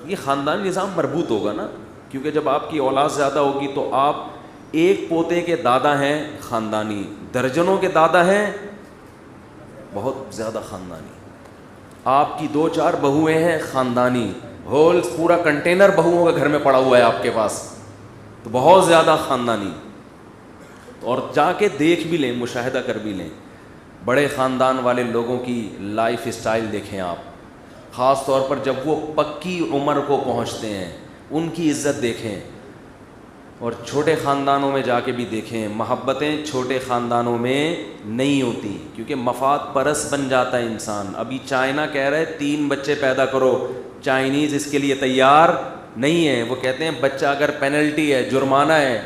یہ خاندانی نظام مربوط ہوگا نا, کیونکہ جب آپ کی اولاد زیادہ ہوگی تو آپ ایک پوتے کے دادا ہیں خاندانی, درجنوں کے دادا ہیں بہت زیادہ خاندانی. آپ کی 2-4 بہویں ہیں خاندانی, ہول پورا کنٹینر بہوؤں کا گھر میں پڑا ہوا ہے آپ کے پاس, تو بہت زیادہ خاندانی. اور جا کے دیکھ بھی لیں, مشاہدہ کر بھی لیں, بڑے خاندان والے لوگوں کی لائف اسٹائل دیکھیں آپ, خاص طور پر جب وہ پکی عمر کو پہنچتے ہیں ان کی عزت دیکھیں. اور چھوٹے خاندانوں میں جا کے بھی دیکھیں, محبتیں چھوٹے خاندانوں میں نہیں ہوتی, کیونکہ مفاد پرست بن جاتا ہے انسان. ابھی چائنا کہہ رہے 3 بچے پیدا کرو, چائنیز اس کے لیے تیار نہیں ہے. وہ کہتے ہیں بچہ اگر پینلٹی ہے, جرمانہ ہے,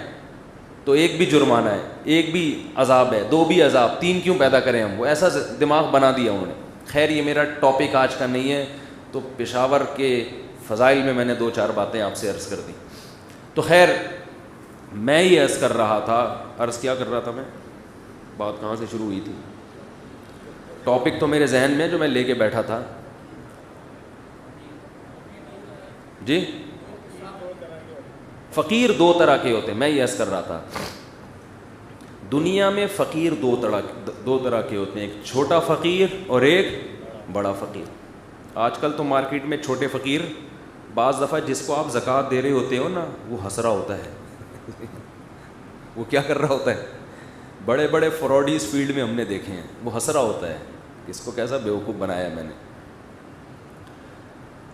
تو 1 بھی جرمانہ ہے, 1 بھی عذاب ہے, 2 بھی عذاب, 3 کیوں پیدا کریں ہم. وہ ایسا دماغ بنا دیا انہوں نے. خیر یہ میرا ٹاپک آج کا نہیں ہے, تو پشاور کے فضائل میں نے 2-4 باتیں آپ سے عرض کر دی. تو خیر میں یہ عرض کر رہا تھا, عرض کیا کر رہا تھا میں, بات کہاں سے شروع ہوئی تھی, ٹاپک تو میرے ذہن میں جو میں لے کے بیٹھا تھا. جی فقیر 2 طرح کے ہوتے ہیں, میں یہ عرض کر رہا تھا. دنیا میں فقیر 2 طرح کے ہوتے ہیں, ایک چھوٹا فقیر اور ایک بڑا فقیر. آج کل تو مارکیٹ میں چھوٹے فقیر, بعض دفعہ جس کو آپ زکوٰۃ دے رہے ہوتے ہو نا وہ ہنس رہا ہوتا ہے. وہ کیا کر رہا ہوتا ہے, بڑے بڑے فراڈی اس فیلڈ میں ہم نے دیکھے ہیں, وہ ہنس رہا ہوتا ہے, اس کو کیسا بیوقوف بنایا میں نے.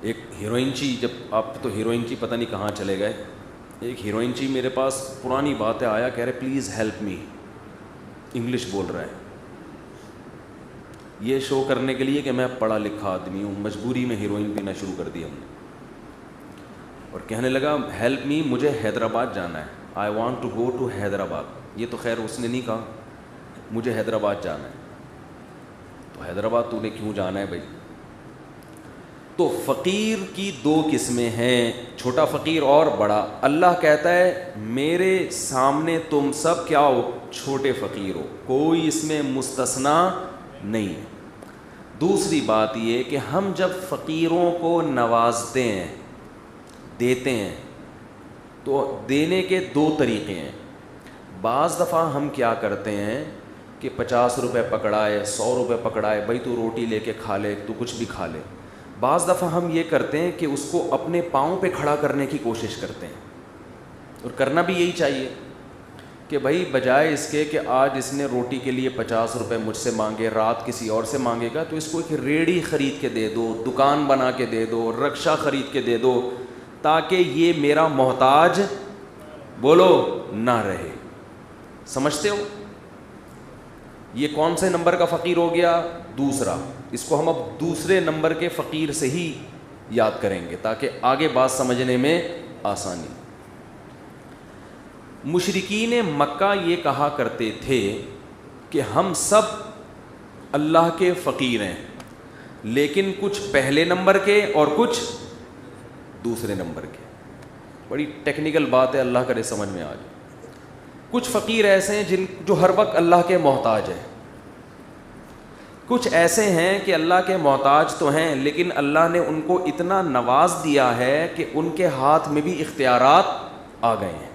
ایک ہیروئن چی, جب آپ تو ہیروئن چی پتہ نہیں کہاں چلے گئے, ایک ہیروئن چی میرے پاس پرانی بات ہے آیا, کہہ رہے پلیز ہیلپ می, انگلش بول رہا ہے, یہ شو کرنے کے لیے کہ میں پڑھا لکھا آدمی ہوں. مجبوری میں ہیروئن پینا شروع کر دی ہم نے, اور کہنے لگا ہیلپ می, مجھے حیدرآباد جانا ہے, I want to go to Hyderabad. یہ تو خیر اس نے نہیں کہا, مجھے حیدرآباد جانا ہے. تو حیدرآباد تو نے کیوں جانا ہے بھائی. تو فقیر کی 2 قسمیں ہیں, چھوٹا فقیر اور بڑا. اللہ کہتا ہے میرے سامنے تم سب کیا ہو, چھوٹے فقیر ہو, کوئی اس میں مستثنا نہیں ہے. دوسری بات یہ کہ ہم جب فقیروں کو نوازتے ہیں, دیتے ہیں, تو دینے کے 2 طریقے ہیں. بعض دفعہ ہم کیا کرتے ہیں کہ 50 روپے پکڑائے, 100 روپے پکڑائے, بھائی تو روٹی لے کے کھا لے, تو کچھ بھی کھا لے. بعض دفعہ ہم یہ کرتے ہیں کہ اس کو اپنے پاؤں پہ کھڑا کرنے کی کوشش کرتے ہیں, اور کرنا بھی یہی چاہیے کہ بھائی بجائے اس کے کہ آج اس نے روٹی کے لیے 50 روپے مجھ سے مانگے, رات کسی اور سے مانگے گا, تو اس کو ایک ریڑھی خرید کے دے دو, دکان بنا کے دے دو, رکشہ خرید کے دے دو, تاکہ یہ میرا محتاج بولو نہ رہے. سمجھتے ہو, یہ کون سے نمبر کا فقیر ہو گیا, دوسرا. اس کو ہم اب دوسرے نمبر کے فقیر سے ہی یاد کریں گے تاکہ آگے بات سمجھنے میں آسانی. مشرکین مکہ یہ کہا کرتے تھے کہ ہم سب اللہ کے فقیر ہیں, لیکن کچھ پہلے نمبر کے اور کچھ دوسرے نمبر کے. بڑی ٹیکنیکل بات ہے, اللہ کرے سمجھ میں آ جائے. کچھ فقیر ایسے ہیں جو ہر وقت اللہ کے محتاج ہیں, کچھ ایسے ہیں کہ اللہ کے محتاج تو ہیں لیکن اللہ نے ان کو اتنا نواز دیا ہے کہ ان کے ہاتھ میں بھی اختیارات آ گئے ہیں,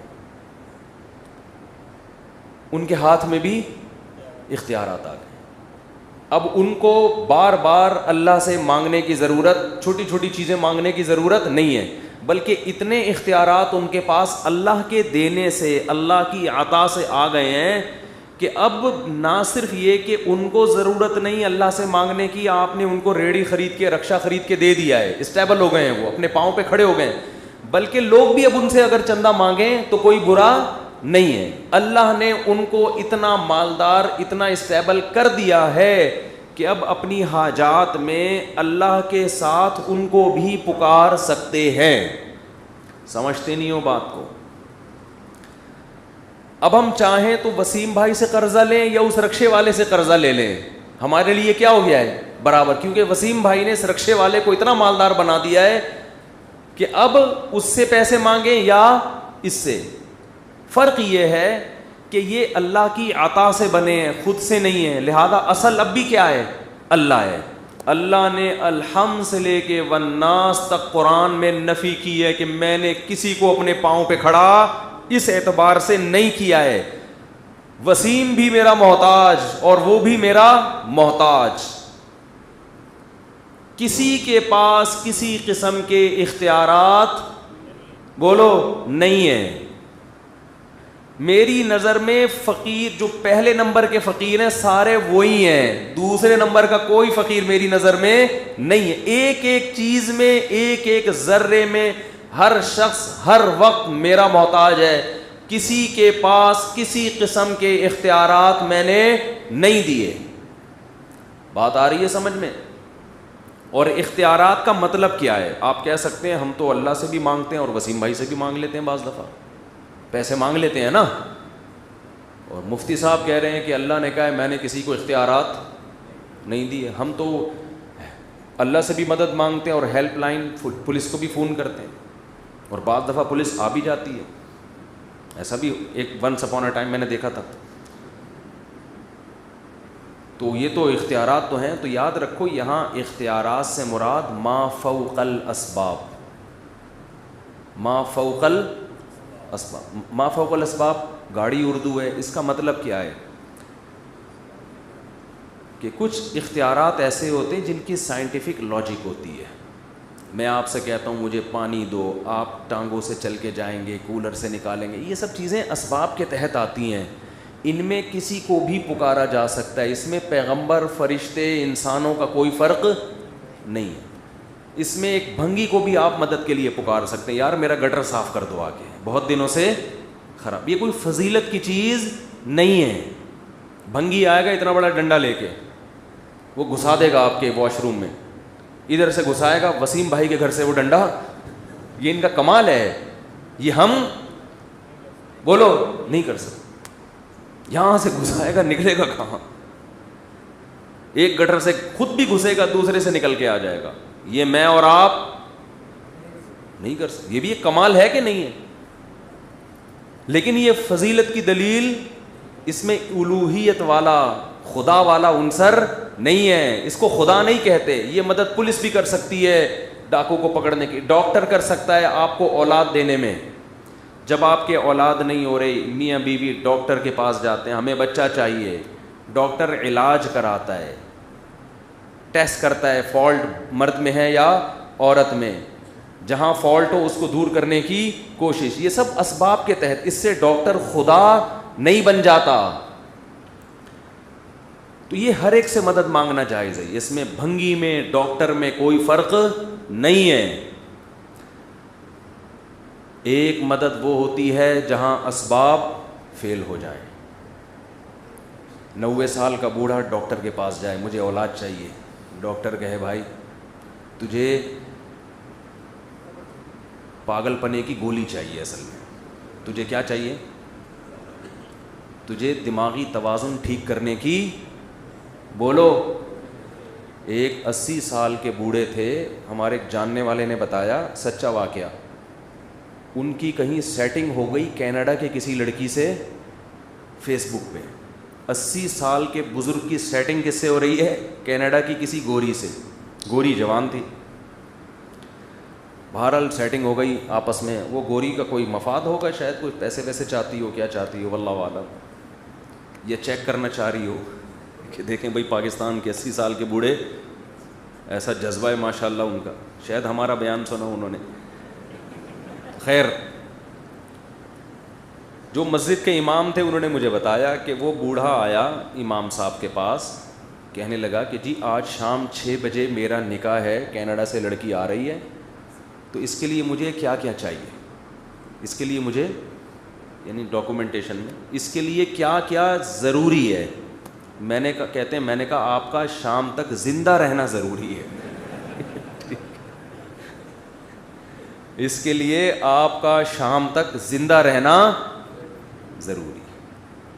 ان کے ہاتھ میں بھی اختیارات آ گئے. اب ان کو بار بار اللہ سے مانگنے کی ضرورت, چھوٹی چھوٹی چیزیں مانگنے کی ضرورت نہیں ہے, بلکہ اتنے اختیارات ان کے پاس اللہ کے دینے سے, اللہ کی عطا سے آ گئے ہیں کہ اب نہ صرف یہ کہ ان کو ضرورت نہیں اللہ سے مانگنے کی, آپ نے ان کو ریڑھی خرید کے, رکشہ خرید کے دے دیا ہے, اسٹیبل ہو گئے ہیں, وہ اپنے پاؤں پہ کھڑے ہو گئے ہیں, بلکہ لوگ بھی اب ان سے اگر چندہ مانگیں تو کوئی برا نہیں ہے. اللہ نے ان کو اتنا مالدار, اتنا اسٹیبل کر دیا ہے کہ اب اپنی حاجات میں اللہ کے ساتھ ان کو بھی پکار سکتے ہیں. سمجھتے نہیں ہو بات کو؟ اب ہم چاہیں تو وسیم بھائی سے قرضہ لیں یا اس رکشے والے سے قرضہ لے لیں, ہمارے لیے کیا ہو گیا ہے؟ برابر, کیونکہ وسیم بھائی نے اس رکشے والے کو اتنا مالدار بنا دیا ہے کہ اب اس سے پیسے مانگیں یا اس سے. فرق یہ ہے کہ یہ اللہ کی عطا سے بنے ہیں, خود سے نہیں ہیں, لہذا اصل اب بھی کیا ہے؟ اللہ ہے. اللہ نے الحمد سے لے کے والناس تک قرآن میں نفی کی ہے کہ میں نے کسی کو اپنے پاؤں پہ کھڑا اس اعتبار سے نہیں کیا ہے. وسیم بھی میرا محتاج اور وہ بھی میرا محتاج. کسی کے پاس کسی قسم کے اختیارات بولو نہیں ہیں. میری نظر میں فقیر جو پہلے نمبر کے فقیر ہیں سارے وہی ہیں, دوسرے نمبر کا کوئی فقیر میری نظر میں نہیں ہے. ایک ایک چیز میں, ایک ایک ذرے میں ہر شخص ہر وقت میرا محتاج ہے. کسی کے پاس کسی قسم کے اختیارات میں نے نہیں دیے. بات آ رہی ہے سمجھ میں؟ اور اختیارات کا مطلب کیا ہے؟ آپ کہہ سکتے ہیں ہم تو اللہ سے بھی مانگتے ہیں اور وسیم بھائی سے بھی مانگ لیتے ہیں, بعض دفعہ پیسے مانگ لیتے ہیں نا. اور مفتی صاحب کہہ رہے ہیں کہ اللہ نے کہا ہے میں نے کسی کو اختیارات نہیں دیے. ہم تو اللہ سے بھی مدد مانگتے ہیں اور ہیلپ لائن پولیس کو بھی فون کرتے ہیں, اور بعض دفعہ پولیس آ بھی جاتی ہے. ایسا بھی ایک ونس اپون اے ٹائم میں نے دیکھا تھا. تو یہ تو اختیارات تو ہیں. تو یاد رکھو یہاں اختیارات سے مراد ما فوق الاسباب, ما فوق الاسباب. ما فوق الاسباب گاڑی اردو ہے, اس کا مطلب کیا ہے کہ کچھ اختیارات ایسے ہوتے ہیں جن کی سائنٹیفک لاجک ہوتی ہے. میں آپ سے کہتا ہوں مجھے پانی دو, آپ ٹانگوں سے چل کے جائیں گے, کولر سے نکالیں گے, یہ سب چیزیں اسباب کے تحت آتی ہیں. ان میں کسی کو بھی پکارا جا سکتا ہے. اس میں پیغمبر, فرشتے, انسانوں کا کوئی فرق نہیں ہے. اس میں ایک بھنگی کو بھی آپ مدد کے لیے پکار سکتے ہیں, یار میرا گٹر صاف کر دو آ کے, بہت دنوں سے خراب. یہ کوئی فضیلت کی چیز نہیں ہے. بھنگی آئے گا اتنا بڑا ڈنڈا لے کے, وہ گھسا دے گا آپ کے واش روم میں, ادھر سے گھسائے گا وسیم بھائی کے گھر سے وہ ڈنڈا. یہ ان کا کمال ہے, یہ ہم بولو نہیں کر سکتے. یہاں سے گھسائے گا, نکلے گا کہاں؟ ایک گٹر سے خود بھی گھسے گا, دوسرے سے نکل کے آ جائے گا. یہ میں اور آپ نہیں کر سکتے. یہ بھی ایک کمال ہے کہ نہیں ہے؟ لیکن یہ فضیلت کی دلیل اس میں الوہیت والا, خدا والا عنصر نہیں ہے. اس کو خدا نہیں کہتے. یہ مدد پولیس بھی کر سکتی ہے ڈاکو کو پکڑنے کی, ڈاکٹر کر سکتا ہے آپ کو اولاد دینے میں. جب آپ کے اولاد نہیں ہو رہی, میاں بیوی ڈاکٹر کے پاس جاتے ہیں, ہمیں بچہ چاہیے, ڈاکٹر علاج کراتا ہے, ٹیسٹ کرتا ہے فالٹ مرد میں ہے یا عورت میں, جہاں فالٹ ہو اس کو دور کرنے کی کوشش. یہ سب اسباب کے تحت. اس سے ڈاکٹر خدا نہیں بن جاتا. تو یہ ہر ایک سے مدد مانگنا جائز ہے. اس میں بھنگی میں, ڈاکٹر میں کوئی فرق نہیں ہے. ایک مدد وہ ہوتی ہے جہاں اسباب فیل ہو جائیں. 90 سال کا بوڑھا ڈاکٹر کے پاس جائے, مجھے اولاد چاہیے. ڈاکٹر کہے بھائی تجھے پاگل پنے کی گولی چاہیے. اصل میں تجھے کیا چاہیے؟ تجھے دماغی توازن ٹھیک کرنے کی, بولو ایک 80 سال کے بوڑھے تھے, ہمارے ایک جاننے والے نے بتایا, سچا واقعہ, ان کی کہیں سیٹنگ ہو گئی کینیڈا کے کسی لڑکی سے فیس بک پہ. 80 سال کے بزرگ کی سیٹنگ کس سے ہو رہی ہے؟ کینیڈا کی کسی گوری سے, گوری جوان تھی. بہرحال سیٹنگ ہو گئی آپس میں, وہ گوری کا کوئی مفاد ہوگا شاید, کوئی پیسے ویسے چاہتی ہو, کیا چاہتی ہو واللہ عالم, یہ چیک کرنا چاہ رہی ہو کہ دیکھیں بھئی پاکستان کے 80 سال کے بوڑھے, ایسا جذبہ ہے ماشاء اللہ ان کا, شاید ہمارا بیان سنا انہوں نے. خیر, جو مسجد کے امام تھے انہوں نے مجھے بتایا کہ وہ بوڑھا آیا امام صاحب کے پاس, کہنے لگا کہ جی آج شام 6 بجے میرا نکاح ہے, کینیڈا سے لڑکی آ رہی ہے, تو اس کے لیے مجھے کیا کیا چاہیے, اس کے لیے مجھے یعنی ڈاکومنٹیشن میں اس کے لیے کیا کیا ضروری ہے. میں نے کہا آپ کا شام تک زندہ رہنا ضروری ہے. اس کے لیے آپ کا شام تک زندہ رہنا ضروری,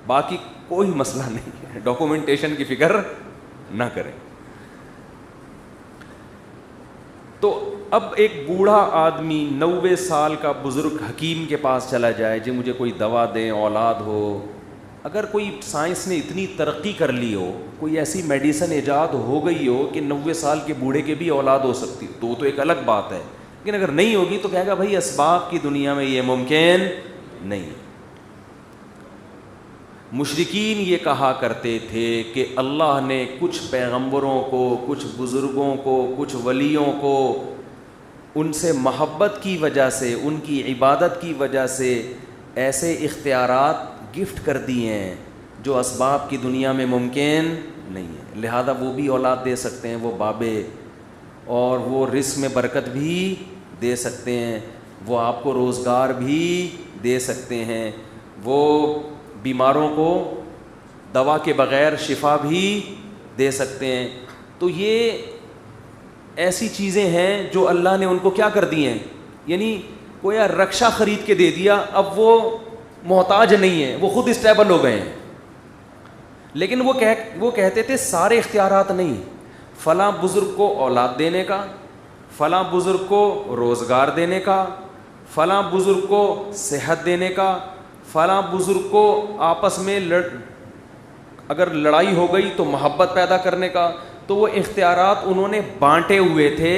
باقی کوئی مسئلہ نہیں ہے, ڈاکومنٹیشن کی فکر نہ کریں. تو اب ایک بوڑھا آدمی 90 سال کا بزرگ حکیم کے پاس چلا جائے, جی مجھے کوئی دوا دیں, اولاد ہو. اگر کوئی سائنس نے اتنی ترقی کر لی ہو, کوئی ایسی میڈیسن ایجاد ہو گئی ہو کہ 90 سال کے بوڑھے کے بھی اولاد ہو سکتی, تو ایک الگ بات ہے. لیکن اگر نہیں ہوگی تو کہے گا بھائی اسباب کی دنیا میں یہ ممکن نہیں. مشرکین یہ کہا کرتے تھے کہ اللہ نے کچھ پیغمبروں کو, کچھ بزرگوں کو, کچھ ولیوں کو ان سے محبت کی وجہ سے, ان کی عبادت کی وجہ سے ایسے اختیارات گفٹ کر دیے ہیں جو اسباب کی دنیا میں ممکن نہیں ہے. لہذا وہ بھی اولاد دے سکتے ہیں, وہ بابے, اور وہ رزق میں برکت بھی دے سکتے ہیں, وہ آپ کو روزگار بھی دے سکتے ہیں, وہ بیماروں کو دوا کے بغیر شفا بھی دے سکتے ہیں. تو یہ ایسی چیزیں ہیں جو اللہ نے ان کو کیا کر دی ہیں, یعنی کوئی رکشہ خرید کے دے دیا, اب وہ محتاج نہیں ہے, وہ خود اسٹیبل ہو گئے ہیں. لیکن وہ کہتے تھے سارے اختیارات نہیں, فلاں بزرگ کو اولاد دینے کا, فلاں بزرگ کو روزگار دینے کا, فلاں بزرگ کو صحت دینے کا, فلاں بزرگ کو آپس میں اگر لڑائی ہو گئی تو محبت پیدا کرنے کا. تو وہ اختیارات انہوں نے بانٹے ہوئے تھے,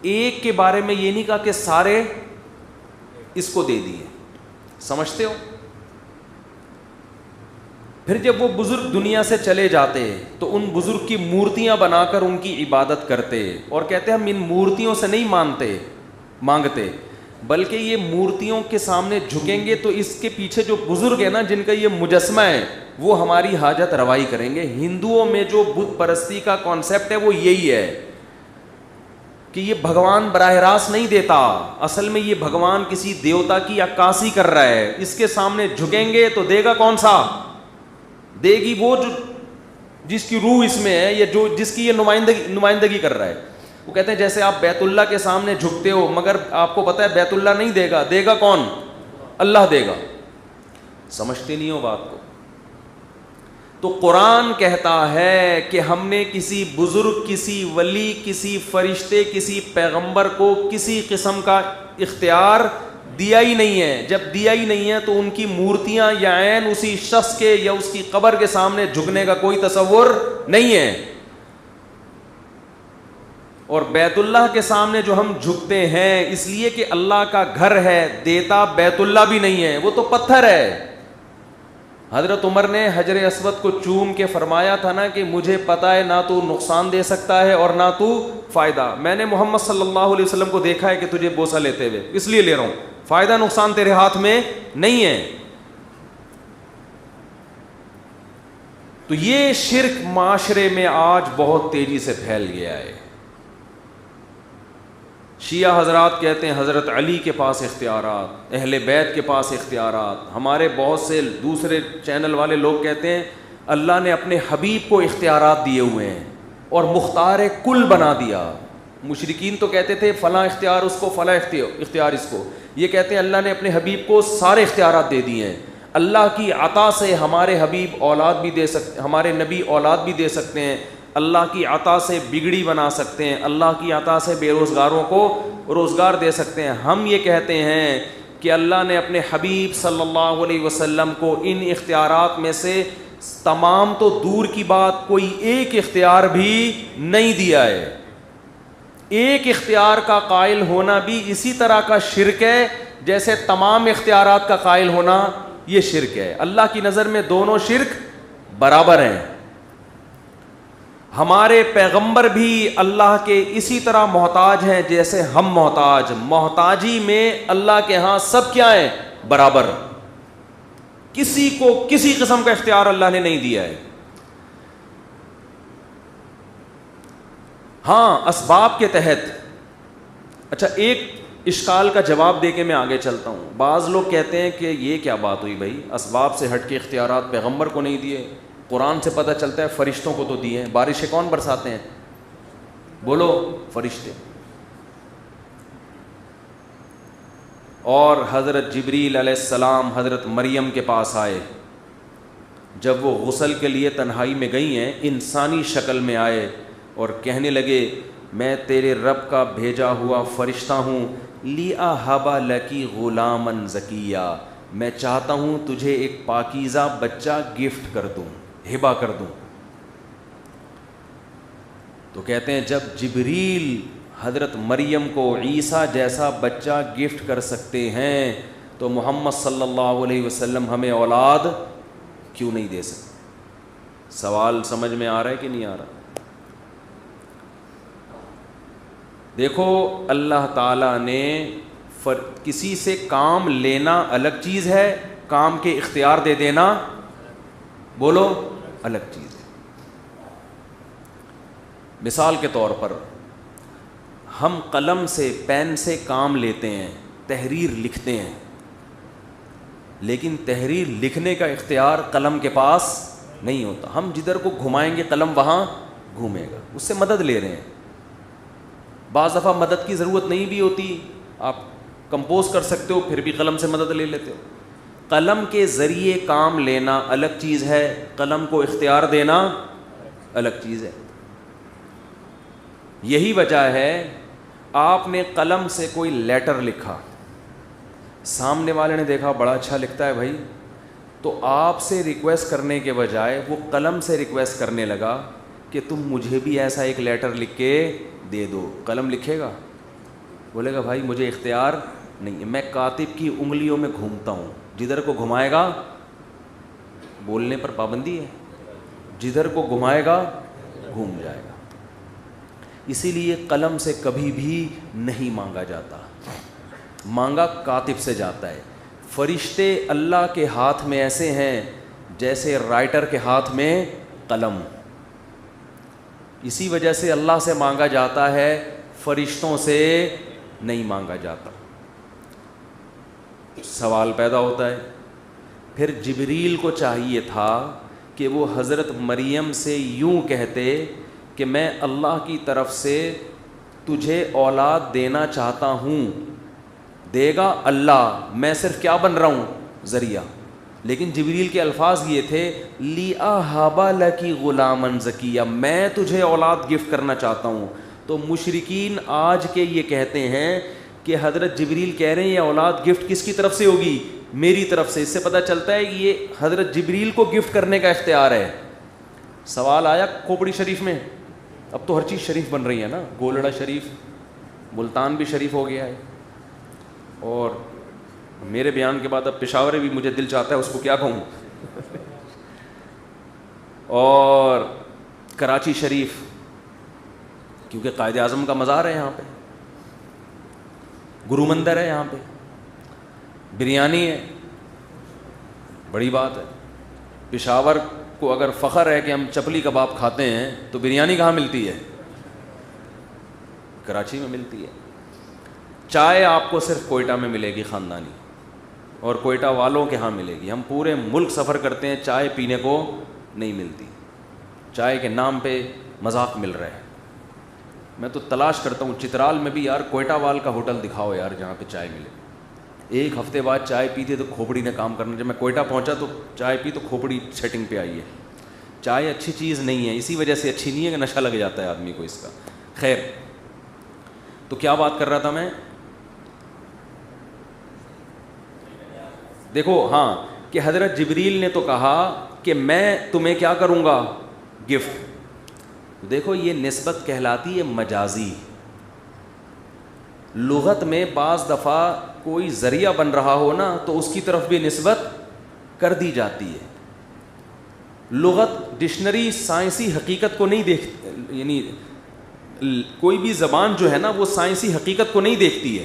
ایک کے بارے میں یہ نہیں کہا کہ سارے اس کو دے دیے. سمجھتے ہو؟ پھر جب وہ بزرگ دنیا سے چلے جاتے تو ان بزرگ کی مورتیاں بنا کر ان کی عبادت کرتے, اور کہتے ہم ان مورتیوں سے نہیں مانگتے بلکہ یہ مورتیوں کے سامنے جھکیں گے تو اس کے پیچھے جو بزرگ ہے نا, جن کا یہ مجسمہ ہے, وہ ہماری حاجت روائی کریں گے. ہندوؤں میں جو بت پرستی کا کانسیپٹ ہے وہ یہی ہے کہ یہ بھگوان براہ راست نہیں دیتا, اصل میں یہ بھگوان کسی دیوتا کی عکاسی کر رہا ہے. اس کے سامنے جھکیں گے تو دے گا کون سا؟ دے گی وہ جو جس کی روح اس میں ہے, یا جو جس کی یہ نمائندگی کر رہا ہے. وہ کہتے ہیں جیسے آپ بیت اللہ کے سامنے جھکتے ہو, مگر آپ کو پتہ ہے بیت اللہ نہیں دے گا, دے گا کون؟ اللہ دے گا. سمجھتے نہیں ہو بات کو؟ تو قرآن کہتا ہے کہ ہم نے کسی بزرگ, کسی ولی, کسی فرشتے, کسی پیغمبر کو کسی قسم کا اختیار دیا ہی نہیں ہے. جب دیا ہی نہیں ہے تو ان کی مورتیاں یا عین اسی شخص کے یا اس کی قبر کے سامنے جھکنے کا کوئی تصور نہیں ہے. اور بیت اللہ کے سامنے جو ہم جھکتے ہیں اس لیے کہ اللہ کا گھر ہے, دیتا بیت اللہ بھی نہیں ہے, وہ تو پتھر ہے. حضرت عمر نے حجر اسود کو چوم کے فرمایا تھا نا کہ مجھے پتہ ہے نہ تو نقصان دے سکتا ہے اور نہ تو فائدہ. میں نے محمد صلی اللہ علیہ وسلم کو دیکھا ہے کہ تجھے بوسہ لیتے ہوئے, اس لیے لے رہا ہوں, فائدہ نقصان تیرے ہاتھ میں نہیں ہے. تو یہ شرک معاشرے میں آج بہت تیزی سے پھیل گیا ہے. شیعہ حضرات کہتے ہیں حضرت علی کے پاس اختیارات, اہل بیت کے پاس اختیارات. ہمارے بہت سے دوسرے چینل والے لوگ کہتے ہیں اللہ نے اپنے حبیب کو اختیارات دیے ہوئے ہیں اور مختار کل بنا دیا. مشرکین تو کہتے تھے فلاں اختیار اس کو, فلاں اختیار اس کو. یہ کہتے ہیں اللہ نے اپنے حبیب کو سارے اختیارات دے دیے ہیں. اللہ کی عطا سے ہمارے حبیب اولاد بھی دے سکتے, ہمارے نبی اولاد بھی دے سکتے ہیں, اللہ کی عطا سے بگڑی بنا سکتے ہیں, اللہ کی عطا سے بے روزگاروں کو روزگار دے سکتے ہیں. ہم یہ کہتے ہیں کہ اللہ نے اپنے حبیب صلی اللہ علیہ وسلم کو ان اختیارات میں سے تمام تو دور کی بات کوئی ایک اختیار بھی نہیں دیا ہے. ایک اختیار کا قائل ہونا بھی اسی طرح کا شرک ہے جیسے تمام اختیارات کا قائل ہونا یہ شرک ہے. اللہ کی نظر میں دونوں شرک برابر ہیں. ہمارے پیغمبر بھی اللہ کے اسی طرح محتاج ہیں جیسے ہم محتاج. محتاجی میں اللہ کے ہاں سب کیا ہیں؟ برابر. کسی کو کسی قسم کا اختیار اللہ نے نہیں دیا ہے. ہاں اسباب کے تحت. اچھا ایک اشکال کا جواب دے کے میں آگے چلتا ہوں. بعض لوگ کہتے ہیں کہ یہ کیا بات ہوئی بھائی, اسباب سے ہٹ کے اختیارات پیغمبر کو نہیں دیے, قرآن سے پتہ چلتا ہے فرشتوں کو تو دیے ہیں. بارشیں کون برساتے ہیں؟ بولو, فرشتے. اور حضرت جبریل علیہ السلام حضرت مریم کے پاس آئے, جب وہ غسل کے لیے تنہائی میں گئی ہیں انسانی شکل میں آئے اور کہنے لگے میں تیرے رب کا بھیجا ہوا فرشتہ ہوں, لِأَهَبَ لَكِ غُلَامًا زَكِيًّا, میں چاہتا ہوں تجھے ایک پاکیزہ بچہ گفٹ کر دوں, ہبہ کر دوں. تو کہتے ہیں جب جبریل حضرت مریم کو عیسیٰ جیسا بچہ گفٹ کر سکتے ہیں تو محمد صلی اللہ علیہ وسلم ہمیں اولاد کیوں نہیں دے سکتے؟ سوال سمجھ میں آ رہا ہے کہ نہیں آ رہا؟ دیکھو اللہ تعالیٰ نے کسی سے کام لینا الگ چیز ہے, کام کے اختیار دے دینا بولو الگ چیز ہے. مثال کے طور پر ہم قلم سے پین سے کام لیتے ہیں, تحریر لکھتے ہیں, لیکن تحریر لکھنے کا اختیار قلم کے پاس نہیں ہوتا. ہم جدھر کو گھمائیں گے قلم وہاں گھومے گا, اس سے مدد لے رہے ہیں. بعض دفعہ مدد کی ضرورت نہیں بھی ہوتی, آپ کمپوز کر سکتے ہو پھر بھی قلم سے مدد لے لیتے ہو. قلم کے ذریعے کام لینا الگ چیز ہے, قلم کو اختیار دینا الگ چیز ہے. یہی وجہ ہے آپ نے قلم سے کوئی لیٹر لکھا, سامنے والے نے دیکھا بڑا اچھا لکھتا ہے بھائی, تو آپ سے ریکویسٹ کرنے کے بجائے وہ قلم سے ریکویسٹ کرنے لگا کہ تم مجھے بھی ایسا ایک لیٹر لکھ کے دے دو. قلم لکھے گا, بولے گا بھائی مجھے اختیار نہیں ہے, میں کاتب کی انگلیوں میں گھومتا ہوں, جدھر کو گھمائے گا بولنے پر پابندی ہے, جدھر کو گھمائے گا گھوم جائے گا. اسی لیے قلم سے کبھی بھی نہیں مانگا جاتا, مانگا کاتب سے جاتا ہے. فرشتے اللہ کے ہاتھ میں ایسے ہیں جیسے رائٹر کے ہاتھ میں قلم. اسی وجہ سے اللہ سے مانگا جاتا ہے, فرشتوں سے نہیں مانگا جاتا. سوال پیدا ہوتا ہے پھر جبریل کو چاہیے تھا کہ وہ حضرت مریم سے یوں کہتے کہ میں اللہ کی طرف سے تجھے اولاد دینا چاہتا ہوں, دے گا اللہ, میں صرف کیا بن رہا ہوں؟ ذریعہ. لیکن جبریل کے الفاظ یہ تھے لِأَهَبَ لَكِ غُلَامًا زَكِيًّا, میں تجھے اولاد گفٹ کرنا چاہتا ہوں. تو مشرکین آج کے یہ کہتے ہیں کہ حضرت جبریل کہہ رہے ہیں یہ اولاد گفٹ کس کی طرف سے ہوگی؟ میری طرف سے. اس سے پتہ چلتا ہے یہ حضرت جبریل کو گفٹ کرنے کا اختیار ہے. سوال آیا کھوپڑی شریف میں, اب تو ہر چیز شریف بن رہی ہے نا, گولڑا شریف, ملتان بھی شریف ہو گیا ہے, اور میرے بیان کے بعد اب پشاور بھی مجھے دل چاہتا ہے اس کو کیا کہوں, اور کراچی شریف, کیونکہ قائد اعظم کا مزار ہے یہاں پہ, گرو مندر ہے یہاں پہ, بریانی ہے, بڑی بات ہے. پشاور کو اگر فخر ہے کہ ہم چپلی کباب کھاتے ہیں تو بریانی کہاں ملتی ہے؟ کراچی میں ملتی ہے. چائے آپ کو صرف کوئٹہ میں ملے گی خاندانی, اور کوئٹہ والوں کے ہاں ملے گی. ہم پورے ملک سفر کرتے ہیں, چائے پینے کو نہیں ملتی. چائے کے نام پہ مذاق مل رہا ہے. میں تو تلاش کرتا ہوں چترال میں بھی یار کوئٹہ وال کا ہوٹل دکھاؤ یار جہاں پہ چائے ملے. ایک ہفتے بعد چائے پیتے تو کھوپڑی نے کام کرنا. جب میں کوئٹہ پہنچا تو چائے پی تو کھوپڑی سیٹنگ پہ آئی ہے. چائے اچھی چیز نہیں ہے, اسی وجہ سے اچھی نہیں ہے کہ نشہ لگ جاتا ہے آدمی کو اس کا. خیر, تو کیا بات کر رہا تھا میں, دیکھو ہاں کہ حضرت جبریل نے تو کہا کہ میں تمہیں کیا کروں گا, گفٹ. دیکھو یہ نسبت کہلاتی ہے مجازی. لغت میں بعض دفعہ کوئی ذریعہ بن رہا ہو نا تو اس کی طرف بھی نسبت کر دی جاتی ہے. لغت ڈکشنری سائنسی حقیقت کو نہیں دیکھتی, یعنی کوئی بھی زبان جو ہے نا وہ سائنسی حقیقت کو نہیں دیکھتی ہے,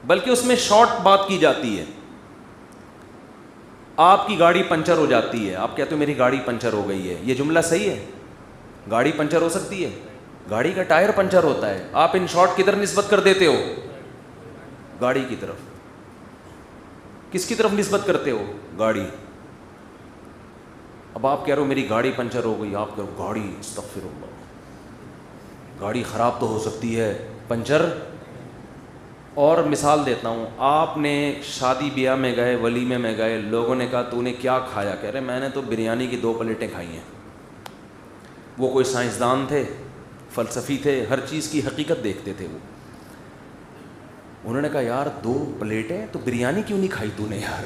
بلکہ اس میں شارٹ بات کی جاتی ہے. آپ کی گاڑی پنچر ہو جاتی ہے, آپ کہتے ہو میری گاڑی پنچر ہو گئی ہے, یہ جملہ صحیح ہے؟ گاڑی پنچر ہو سکتی ہے؟ گاڑی کا ٹائر پنچر ہوتا ہے. آپ ان شارٹ کدھر نسبت کر دیتے ہو؟ گاڑی کی طرف. کس کی طرف نسبت کرتے ہو؟ گاڑی. اب آپ کہہ رہے ہو میری گاڑی پنچر ہو گئی, آپ کہہ رہے ہو گاڑی, استغفر اللہ, گاڑی خراب تو ہو سکتی ہے, پنچر. اور مثال دیتا ہوں, آپ نے شادی بیاہ میں گئے, ولیمے میں گئے, لوگوں نے کہا تو نے کیا کھایا؟ کہہ رہے میں نے تو بریانی کی 2 پلیٹیں کھائی ہیں. وہ کوئی سائنسدان تھے, فلسفی تھے, ہر چیز کی حقیقت دیکھتے تھے. وہ انہوں نے کہا یار 2 پلیٹیں تو بریانی کیوں نہیں کھائی تو نے یار؟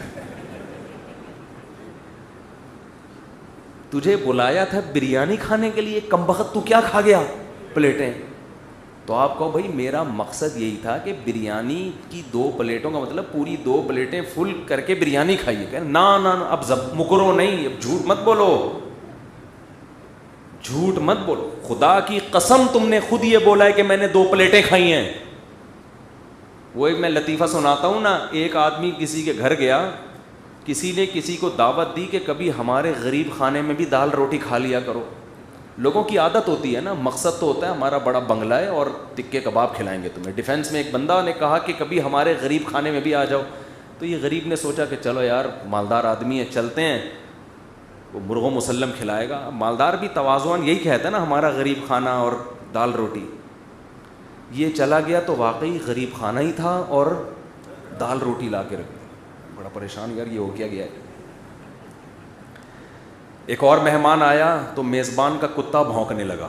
تجھے بلایا تھا بریانی کھانے کے لیے, کم بخت تو کیا کھا گیا پلیٹیں؟ تو آپ کہو بھائی میرا مقصد یہی تھا کہ بریانی کی 2 پلیٹوں کا مطلب پوری 2 پلیٹیں فل کر کے بریانی کھائیے. کہ نا اب مکرو نہیں, اب جھوٹ مت بولو, جھوٹ مت بولو, خدا کی قسم تم نے خود یہ بولا ہے کہ میں نے 2 پلیٹیں کھائی ہیں. وہ ایک میں لطیفہ سناتا ہوں نا, ایک آدمی کسی کے گھر گیا, کسی نے کسی کو دعوت دی کہ کبھی ہمارے غریب خانے میں بھی دال روٹی کھا لیا کرو. لوگوں کی عادت ہوتی ہے نا, مقصد تو ہوتا ہے ہمارا بڑا بنگلہ ہے اور ٹکے کباب کھلائیں گے تمہیں. ڈیفینس میں ایک بندہ نے کہا کہ کبھی ہمارے غریب خانے میں بھی آ جاؤ. تو یہ غریب نے سوچا کہ چلو یار مالدار آدمی ہے, چلتے ہیں, وہ مرغ و مسلم کھلائے گا. مالدار بھی تواضعاً یہی کہتا ہے نا ہمارا غریب خانہ اور دال روٹی. یہ چلا گیا تو واقعی غریب خانہ ہی تھا اور دال روٹی لا کے رکھ دی. بڑا پریشان, یار یہ ہو کیا گیا ہے. ایک اور مہمان آیا تو میزبان کا کتا بھونکنے لگا.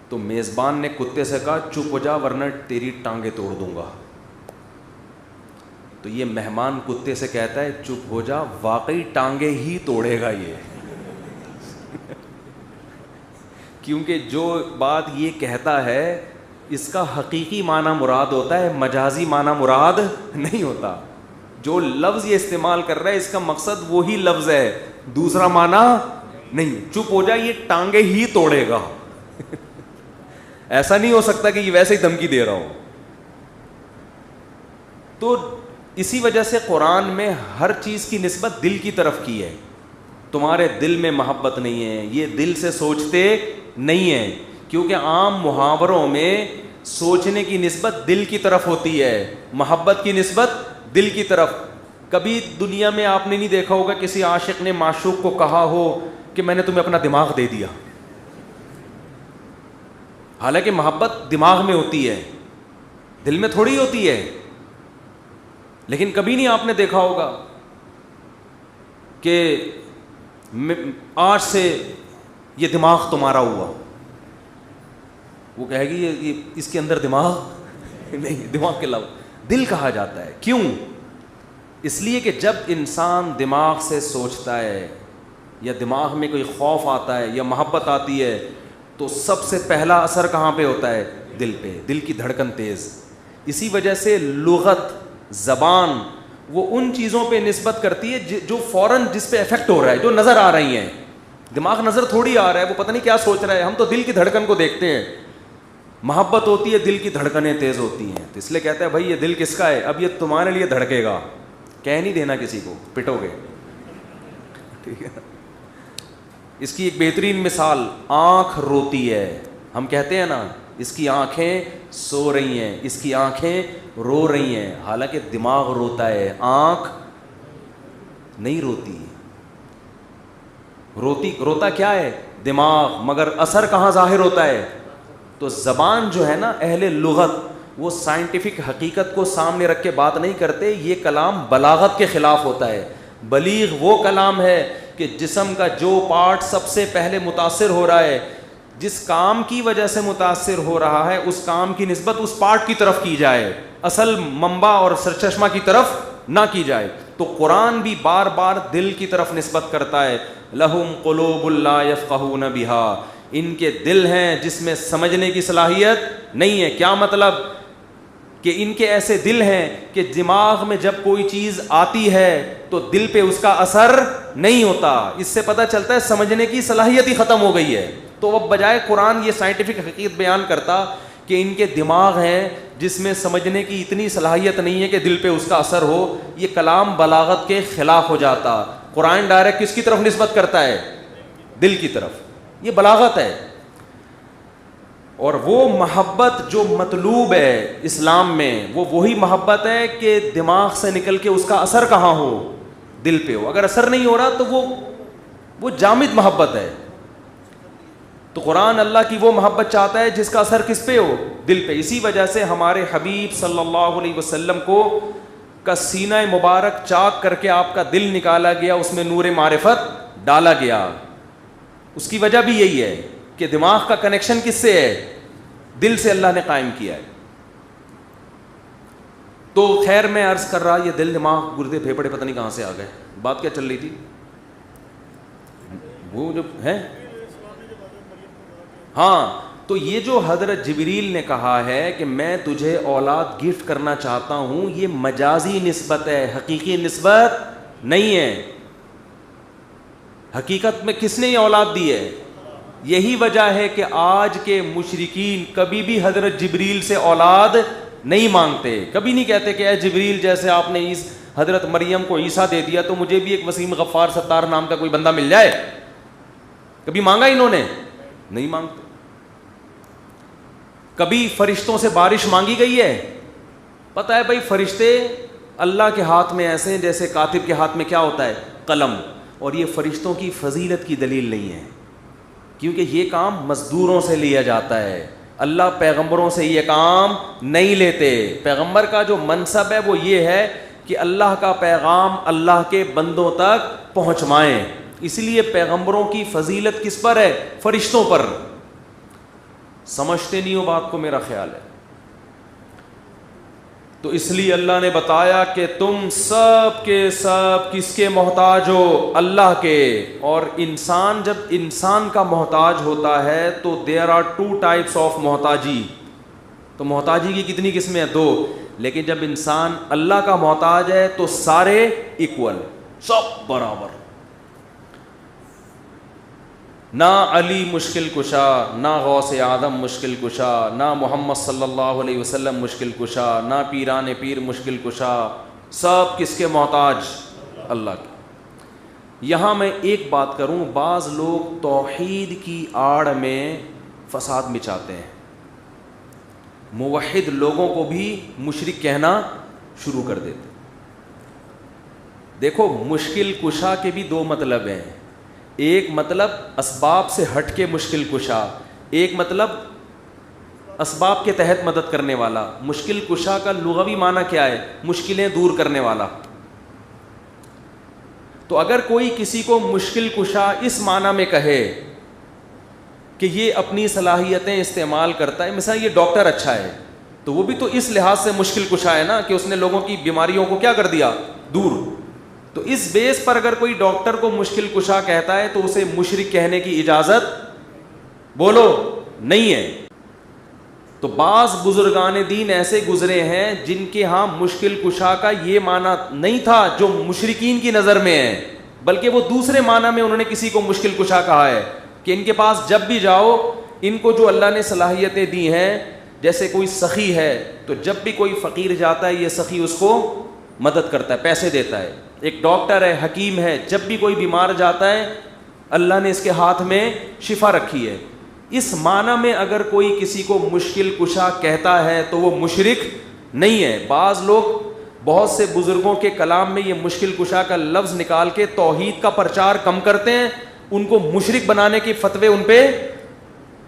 تو میزبان نے کتے سے کہا چپ ہو جا ورنہ تیری ٹانگیں توڑ دوں گا. تو یہ مہمان کتے سے کہتا ہے چپ ہو جا, واقعی ٹانگیں ہی توڑے گا یہ. کیونکہ جو بات یہ کہتا ہے اس کا حقیقی معنی مراد ہوتا ہے, مجازی معنی مراد نہیں ہوتا. جو لفظ یہ استعمال کر رہا ہے اس کا مقصد وہی لفظ ہے, دوسرا معنی نہیں. چپ ہو جا یہ ٹانگیں ہی توڑے گا. ایسا نہیں ہو سکتا کہ یہ ویسے ہی دھمکی دے رہا ہو. تو اسی وجہ سے قرآن میں ہر چیز کی نسبت دل کی طرف کی ہے. تمہارے دل میں محبت نہیں ہے, یہ دل سے سوچتے نہیں ہیں. کیونکہ عام محاوروں میں سوچنے کی نسبت دل کی طرف ہوتی ہے, محبت کی نسبت دل کی طرف. کبھی دنیا میں آپ نے نہیں دیکھا ہوگا کسی عاشق نے معشوق کو کہا ہو کہ میں نے تمہیں اپنا دماغ دے دیا. حالانکہ محبت دماغ میں ہوتی ہے, دل میں تھوڑی ہوتی ہے. لیکن کبھی نہیں آپ نے دیکھا ہوگا کہ آج سے یہ دماغ تمہارا ہوا. وہ کہے گی یہ اس کے اندر دماغ نہیں, دماغ کے علاوہ دل کہا جاتا ہے. کیوں؟ اس لیے کہ جب انسان دماغ سے سوچتا ہے یا دماغ میں کوئی خوف آتا ہے یا محبت آتی ہے تو سب سے پہلا اثر کہاں پہ ہوتا ہے؟ دل پہ. دل کی دھڑکن تیز. اسی وجہ سے لغت, زبان وہ ان چیزوں پہ نسبت کرتی ہے جو فوراً جس پہ افیکٹ ہو رہا ہے, جو نظر آ رہی ہیں. دماغ نظر تھوڑی آ رہا ہے, وہ پتہ نہیں کیا سوچ رہا ہے. ہم تو دل کی دھڑکن کو دیکھتے ہیں. محبت ہوتی ہے, دل کی دھڑکنیں تیز ہوتی ہیں. تو اس لیے کہتا ہے بھائی یہ دل کس کا ہے, اب یہ تمہارے لیے دھڑکے گا. کہہ نہیں دینا کسی کو, پٹو گے. ٹھیک ہے. اس کی ایک بہترین مثال, آنکھ روتی ہے. ہم کہتے ہیں نا اس کی آنکھیں سو رہی ہیں, اس کی آنکھیں رو رہی ہیں. حالانکہ دماغ روتا ہے, آنکھ نہیں روتی. روتا کیا ہے؟ دماغ. مگر اثر کہاں ظاہر ہوتا ہے؟ تو زبان جو ہے نا, اہل لغت وہ سائنٹیفک حقیقت کو سامنے رکھ کے بات نہیں کرتے. یہ کلام بلاغت کے خلاف ہوتا ہے. بلیغ وہ کلام ہے کہ جسم کا جو پارٹ سب سے پہلے متاثر ہو رہا ہے, جس کام کی وجہ سے متاثر ہو رہا ہے, اس کام کی نسبت اس پارٹ کی طرف کی جائے, اصل منبع اور سرچشمہ کی طرف نہ کی جائے. تو قرآن بھی بار بار دل کی طرف نسبت کرتا ہے. لہم قلوب لا یفقہون بہا, ان کے دل ہیں جس میں سمجھنے کی صلاحیت نہیں ہے. کیا مطلب؟ کہ ان کے ایسے دل ہیں کہ دماغ میں جب کوئی چیز آتی ہے تو دل پہ اس کا اثر نہیں ہوتا. اس سے پتہ چلتا ہے سمجھنے کی صلاحیت ہی ختم ہو گئی ہے. تو اب بجائے قرآن یہ سائنٹیفک حقیقت بیان کرتا کہ ان کے دماغ ہیں جس میں سمجھنے کی اتنی صلاحیت نہیں ہے کہ دل پہ اس کا اثر ہو, یہ کلام بلاغت کے خلاف ہو جاتا. قرآن ڈائریکٹ کس کی طرف نسبت کرتا ہے؟ دل کی طرف. یہ بلاغت ہے. اور وہ محبت جو مطلوب ہے اسلام میں, وہ وہی محبت ہے کہ دماغ سے نکل کے اس کا اثر کہاں ہو؟ دل پہ ہو. اگر اثر نہیں ہو رہا تو وہ جامد محبت ہے. تو قرآن اللہ کی وہ محبت چاہتا ہے جس کا اثر کس پہ ہو؟ دل پہ. اسی وجہ سے ہمارے حبیب صلی اللہ علیہ وسلم کو کا سینہ مبارک چاک کر کے آپ کا دل نکالا گیا, اس میں نور معرفت ڈالا گیا. اس کی وجہ بھی یہی ہے کہ دماغ کا کنیکشن کس سے ہے؟ دل سے اللہ نے قائم کیا ہے. تو خیر میں عرض کر رہا, یہ دل دماغ گردے پھیپڑے پتہ نہیں کہاں سے آ گئے. بات کیا چل رہی تھی؟ وہ جو ہے ہاں, تو یہ جو حضرت جبریل نے کہا ہے کہ میں تجھے اولاد گفٹ کرنا چاہتا ہوں, یہ مجازی نسبت ہے, حقیقی نسبت نہیں ہے. حقیقت میں کس نے یہ اولاد دی ہے؟ یہی وجہ ہے کہ آج کے مشرکین کبھی بھی حضرت جبریل سے اولاد نہیں مانگتے. کبھی نہیں کہتے کہ اے جبریل, جیسے آپ نے حضرت مریم کو عیسیٰ دے دیا تو مجھے بھی ایک وسیم غفار ستار نام کا کوئی بندہ مل جائے. کبھی مانگا انہوں نے؟ نہیں مانگتے. کبھی فرشتوں سے بارش مانگی گئی ہے؟ پتہ ہے بھائی, فرشتے اللہ کے ہاتھ میں ایسے ہیں جیسے کاتب کے ہاتھ میں کیا ہوتا ہے؟ قلم. اور یہ فرشتوں کی فضیلت کی دلیل نہیں ہے, کیونکہ یہ کام مزدوروں سے لیا جاتا ہے. اللہ پیغمبروں سے یہ کام نہیں لیتے. پیغمبر کا جو منصب ہے وہ یہ ہے کہ اللہ کا پیغام اللہ کے بندوں تک پہنچوائیں. اس لیے پیغمبروں کی فضیلت کس پر ہے؟ فرشتوں پر. سمجھتے نہیں ہو بات کو, میرا خیال ہے. تو اس لیے اللہ نے بتایا کہ تم سب کے سب کس کے محتاج ہو؟ اللہ کے. اور انسان جب انسان کا محتاج ہوتا ہے تو دیر آر 2 types آف محتاجی. تو محتاجی کی کتنی قسمیں ہیں؟ 2. لیکن جب انسان اللہ کا محتاج ہے تو سارے ایکول, سب برابر. نہ علی مشکل کشا, نہ غوث اعظم مشکل کشا, نہ محمد صلی اللہ علیہ وسلم مشکل کشا, نہ پیران پیر مشکل کشا. سب کس کے محتاج؟ اللہ کے. یہاں میں ایک بات کروں, بعض لوگ توحید کی آڑ میں فساد مچاتے ہیں, موحد لوگوں کو بھی مشرک کہنا شروع کر دیتے. دیکھو, مشکل کشا کے بھی 2 مطلب ہیں. ایک مطلب اسباب سے ہٹ کے مشکل کشا, ایک مطلب اسباب کے تحت مدد کرنے والا. مشکل کشا کا لغوی معنی کیا ہے؟ مشکلیں دور کرنے والا. تو اگر کوئی کسی کو مشکل کشا اس معنی میں کہے کہ یہ اپنی صلاحیتیں استعمال کرتا ہے, مثلا یہ ڈاکٹر اچھا ہے, تو وہ بھی تو اس لحاظ سے مشکل کشا ہے نا کہ اس نے لوگوں کی بیماریوں کو کیا کر دیا؟ دور. تو اس بیس پر اگر کوئی ڈاکٹر کو مشکل کشا کہتا ہے تو اسے مشرک کہنے کی اجازت بولو نہیں ہے. تو بعض بزرگان دین ایسے گزرے ہیں جن کے ہاں مشکل کشا کا یہ معنی نہیں تھا جو مشرکین کی نظر میں ہے, بلکہ وہ دوسرے معنی میں انہوں نے کسی کو مشکل کشا کہا ہے کہ ان کے پاس جب بھی جاؤ, ان کو جو اللہ نے صلاحیتیں دی ہیں, جیسے کوئی سخی ہے تو جب بھی کوئی فقیر جاتا ہے یہ سخی اس کو مدد کرتا ہے, پیسے دیتا ہے. ایک ڈاکٹر ہے, حکیم ہے, جب بھی کوئی بیمار جاتا ہے اللہ نے اس کے ہاتھ میں شفا رکھی ہے. اس معنی میں اگر کوئی کسی کو مشکل کشا کہتا ہے تو وہ مشرک نہیں ہے. بعض لوگ بہت سے بزرگوں کے کلام میں یہ مشکل کشا کا لفظ نکال کے توحید کا پرچار کم کرتے ہیں, ان کو مشرک بنانے کے فتوے ان پہ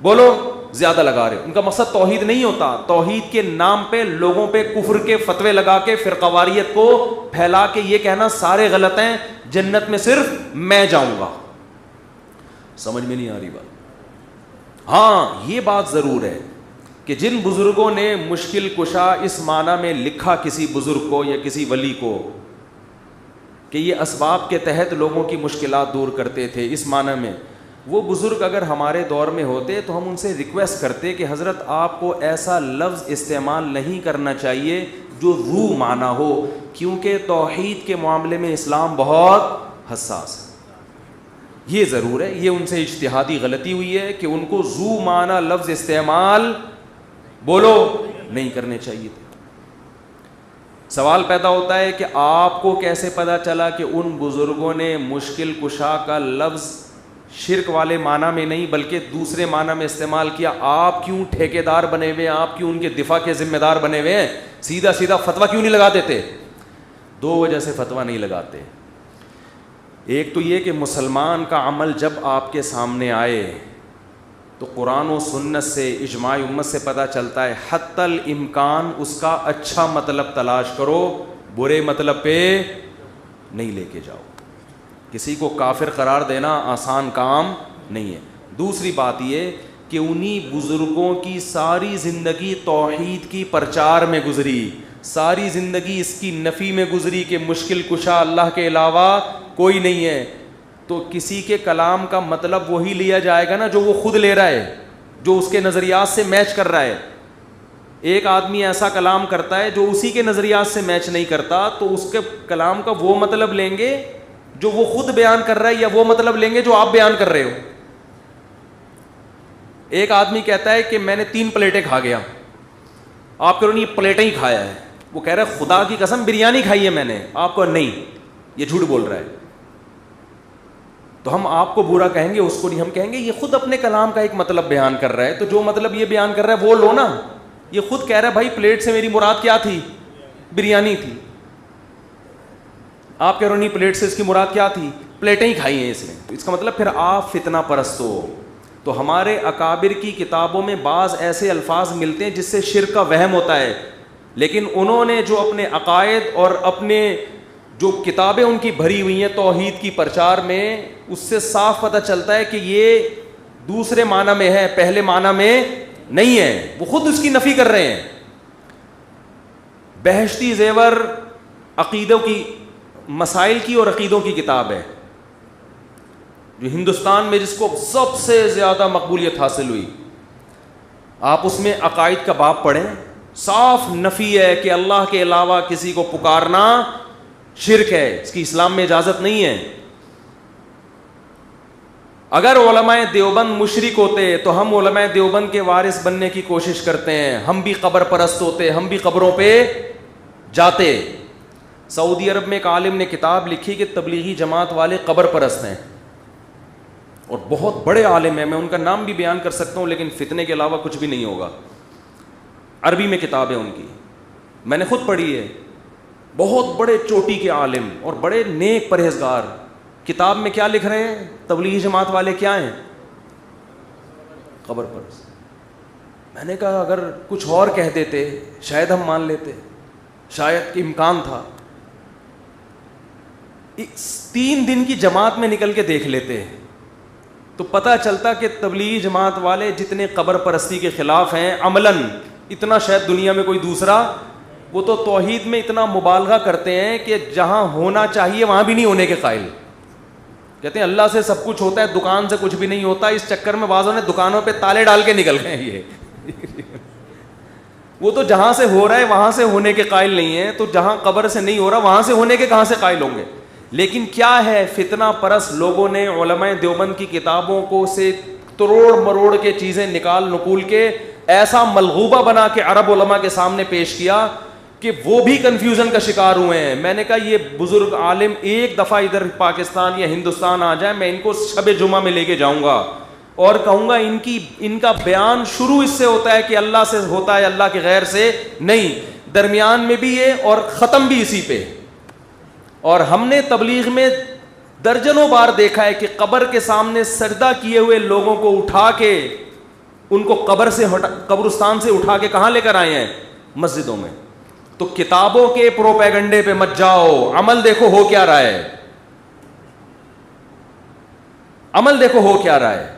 بولو زیادہ لگا رہے ہو. ان کا مقصد توحید نہیں ہوتا. توحید کے نام پہ لوگوں پہ کفر کے فتوے لگا کے فرقواریت کو پھیلا کے یہ کہنا سارے غلط ہیں, جنت میں صرف میں جاؤں گا. سمجھ میں نہیں آ رہی بات. ہاں یہ بات ضرور ہے کہ جن بزرگوں نے مشکل کشا اس معنی میں لکھا کسی بزرگ کو یا کسی ولی کو کہ یہ اسباب کے تحت لوگوں کی مشکلات دور کرتے تھے, اس معنی میں, وہ بزرگ اگر ہمارے دور میں ہوتے تو ہم ان سے ریکویسٹ کرتے کہ حضرت آپ کو ایسا لفظ استعمال نہیں کرنا چاہیے جو روح معنی ہو, کیونکہ توحید کے معاملے میں اسلام بہت حساس ہے. یہ ضرور ہے, یہ ان سے اجتہادی غلطی ہوئی ہے کہ ان کو ذو معنی لفظ استعمال بولو نہیں کرنے چاہیے تھے. سوال پیدا ہوتا ہے کہ آپ کو کیسے پتا چلا کہ ان بزرگوں نے مشکل کشا کا لفظ شرک والے معنی میں نہیں بلکہ دوسرے معنی میں استعمال کیا؟ آپ کیوں ٹھیکیدار بنے ہوئے ہیں, آپ کیوں ان کے دفاع کے ذمہ دار بنے ہوئے ہیں؟ سیدھا سیدھا فتویٰ کیوں نہیں لگا دیتے؟ دو وجہ سے فتویٰ نہیں لگاتے. ایک تو یہ کہ مسلمان کا عمل جب آپ کے سامنے آئے تو قرآن و سنت سے, اجماع امت سے پتہ چلتا ہے حتی الامکان اس کا اچھا مطلب تلاش کرو, برے مطلب پہ نہیں لے کے جاؤ. کسی کو کافر قرار دینا آسان کام نہیں ہے. دوسری بات یہ کہ انہی بزرگوں کی ساری زندگی توحید کی پرچار میں گزری, ساری زندگی اس کی نفی میں گزری کہ مشکل کشا اللہ کے علاوہ کوئی نہیں ہے. تو کسی کے کلام کا مطلب وہی لیا جائے گا نا جو وہ خود لے رہا ہے, جو اس کے نظریات سے میچ کر رہا ہے. ایک آدمی ایسا کلام کرتا ہے جو اسی کے نظریات سے میچ نہیں کرتا, تو اس کے کلام کا وہ مطلب لیں گے جو وہ خود بیان کر رہا ہے, یا وہ مطلب لیں گے جو آپ بیان کر رہے ہو. ایک آدمی کہتا ہے کہ میں نے 3 پلیٹیں کھا گیا, آپ کہہ رہے ہیں یہ پلیٹیں ہی کھایا ہے. وہ کہہ رہا ہے خدا کی قسم بریانی کھائی ہے میں نے, آپ کو نہیں, یہ جھوٹ بول رہا ہے. تو ہم آپ کو برا کہیں گے, اس کو نہیں. ہم کہیں گے یہ خود اپنے کلام کا ایک مطلب بیان کر رہا ہے, تو جو مطلب یہ بیان کر رہا ہے وہ لو نا. یہ خود کہہ رہا ہے بھائی پلیٹ سے میری مراد کیا تھی؟ بریانی تھی. آپ کہہ رہے ہو نہیں پلیٹ سے اس کی مراد کیا تھی؟ پلیٹیں ہی کھائی ہیں اس نے. تو اس کا مطلب پھر آپ فتنہ پرست ہو. تو ہمارے اکابر کی کتابوں میں بعض ایسے الفاظ ملتے ہیں جس سے شرک کا وہم ہوتا ہے, لیکن انہوں نے جو اپنے عقائد اور اپنے جو کتابیں ان کی بھری ہوئی ہیں توحید کی پرچار میں, اس سے صاف پتہ چلتا ہے کہ یہ دوسرے معنی میں ہے, پہلے معنی میں نہیں ہے. وہ خود اس کی نفی کر رہے ہیں. بہشتی زیور عقیدوں کی, مسائل کی اور عقیدوں کی کتاب ہے جو ہندوستان میں جس کو سب سے زیادہ مقبولیت حاصل ہوئی. آپ اس میں عقائد کا باب پڑھیں, صاف نفی ہے کہ اللہ کے علاوہ کسی کو پکارنا شرک ہے, اس کی اسلام میں اجازت نہیں ہے. اگر علماء دیوبند مشرک ہوتے تو ہم علماء دیوبند کے وارث بننے کی کوشش کرتے ہیں, ہم بھی قبر پرست ہوتے, ہم بھی قبروں پہ جاتے. سعودی عرب میں ایک عالم نے کتاب لکھی کہ تبلیغی جماعت والے قبر پرست ہیں, اور بہت بڑے عالم ہیں, میں ان کا نام بھی بیان کر سکتا ہوں لیکن فتنے کے علاوہ کچھ بھی نہیں ہوگا. عربی میں کتاب ہے ان کی, میں نے خود پڑھی ہے. بہت بڑے چوٹی کے عالم اور بڑے نیک پرہیزگار. کتاب میں کیا لکھ رہے ہیں؟ تبلیغی جماعت والے کیا ہیں؟ قبر پرست. میں نے کہا اگر کچھ اور کہہ دیتے شاید ہم مان لیتے, شاید کہ امکان تھا. 3 دن کی جماعت میں نکل کے دیکھ لیتے تو پتہ چلتا کہ تبلیغی جماعت والے جتنے قبر پرستی کے خلاف ہیں عملاً, اتنا شاید دنیا میں کوئی دوسرا, وہ تو توحید میں اتنا مبالغہ کرتے ہیں کہ جہاں ہونا چاہیے وہاں بھی نہیں ہونے کے قائل. کہتے ہیں اللہ سے سب کچھ ہوتا ہے, دکان سے کچھ بھی نہیں ہوتا. اس چکر میں بعضوں نے دکانوں پہ تالے ڈال کے نکل گئے. یہ وہ تو جہاں سے ہو رہا ہے وہاں سے ہونے کے قائل نہیں ہے, تو جہاں قبر سے نہیں ہو رہا وہاں سے ہونے کے کہاں سے قائل ہوں گے. لیکن کیا ہے, فتنہ پرست لوگوں نے علماء دیوبند کی کتابوں کو سے تروڑ مروڑ کے چیزیں نکال نکول کے ایسا ملغوبہ بنا کے عرب علماء کے سامنے پیش کیا کہ وہ بھی کنفیوژن کا شکار ہوئے ہیں. میں نے کہا یہ بزرگ عالم ایک دفعہ ادھر پاکستان یا ہندوستان آ جائے, میں ان کو شب جمعہ میں لے کے جاؤں گا اور کہوں گا ان کا بیان شروع اس سے ہوتا ہے کہ اللہ سے ہوتا ہے, اللہ کے غیر سے نہیں, درمیان میں بھی یہ اور ختم بھی اسی پہ. اور ہم نے تبلیغ میں درجنوں بار دیکھا ہے کہ قبر کے سامنے سجدہ کیے ہوئے لوگوں کو اٹھا کے ان کو قبرستان سے اٹھا کے کہاں لے کر آئے ہیں؟ مسجدوں میں. تو کتابوں کے پروپیگنڈے پہ مت جاؤ, عمل دیکھو ہو کیا رہا ہے, عمل دیکھو ہو کیا رہا ہے.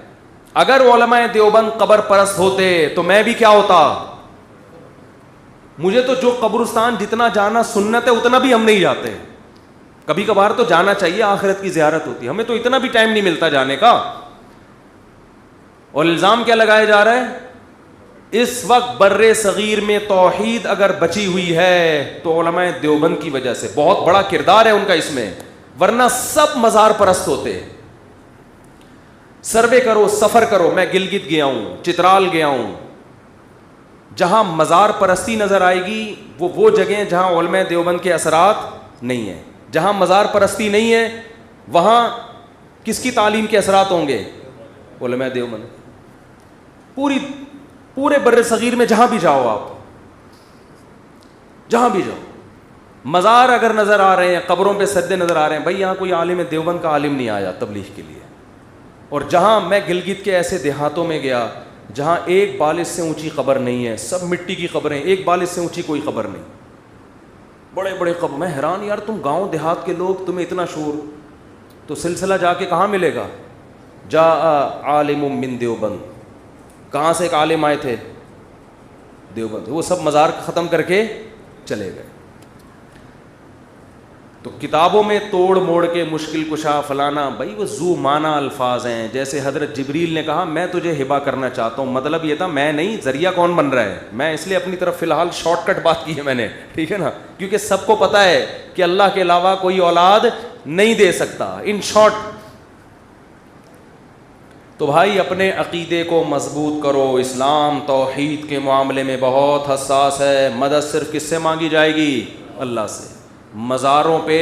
اگر علماء دیوبند قبر پرست ہوتے تو میں بھی کیا ہوتا. مجھے تو جو قبرستان جتنا جانا سنت ہے اتنا بھی ہم نہیں جاتے. کبھی کبھار تو جانا چاہیے, آخرت کی زیارت ہوتی ہے, ہمیں تو اتنا بھی ٹائم نہیں ملتا جانے کا. اور الزام کیا لگایا جا رہا ہے؟ اس وقت بر صغیر میں توحید اگر بچی ہوئی ہے تو علماء دیوبند کی وجہ سے, بہت بڑا کردار ہے ان کا اس میں, ورنہ سب مزار پرست ہوتے. سروے کرو, سفر کرو, میں گلگت گیا ہوں, چترال گیا ہوں, جہاں مزار پرستی نظر آئے گی وہ جگہیں جہاں علماء دیوبند کے اثرات نہیں ہیں. جہاں مزار پرستی نہیں ہے وہاں کس کی تعلیم کے اثرات ہوں گے؟ علماء دیوبند. پورے بر صغیر میں جہاں بھی جاؤ, آپ جہاں بھی جاؤ, مزار اگر نظر آ رہے ہیں, قبروں پہ سجدے نظر آ رہے ہیں, بھائی یہاں کوئی عالم دیوبند کا عالم نہیں آیا تبلیغ کے لیے. اور جہاں میں گلگت کے ایسے دیہاتوں میں گیا جہاں ایک بالش سے اونچی قبر نہیں ہے, سب مٹی کی قبریں, ایک بالش سے اونچی کوئی قبر نہیں, بڑے بڑے قبر. میں حیران, یار تم گاؤں دیہات کے لوگ, تمہیں اتنا شور, تو سلسلہ جا کے کہاں ملے گا؟ جا عالم من دیوبند, کہاں سے ایک عالم آئے تھے؟ دیوبند. وہ سب مزار ختم کر کے چلے گئے. تو کتابوں میں توڑ موڑ کے مشکل کشا فلانا, بھائی وہ ذو معنی الفاظ ہیں. جیسے حضرت جبریل نے کہا میں تجھے ہبا کرنا چاہتا ہوں, مطلب یہ تھا میں نہیں, ذریعہ کون بن رہا ہے؟ میں. اس لیے اپنی طرف فی الحال شارٹ کٹ بات کی ہے میں نے, ٹھیک ہے نا, کیونکہ سب کو پتہ ہے کہ اللہ کے علاوہ کوئی اولاد نہیں دے سکتا. ان شارٹ تو بھائی اپنے عقیدے کو مضبوط کرو. اسلام توحید کے معاملے میں بہت حساس ہے. مدد صرف کس سے مانگی جائے گی؟ اللہ سے. مزاروں پہ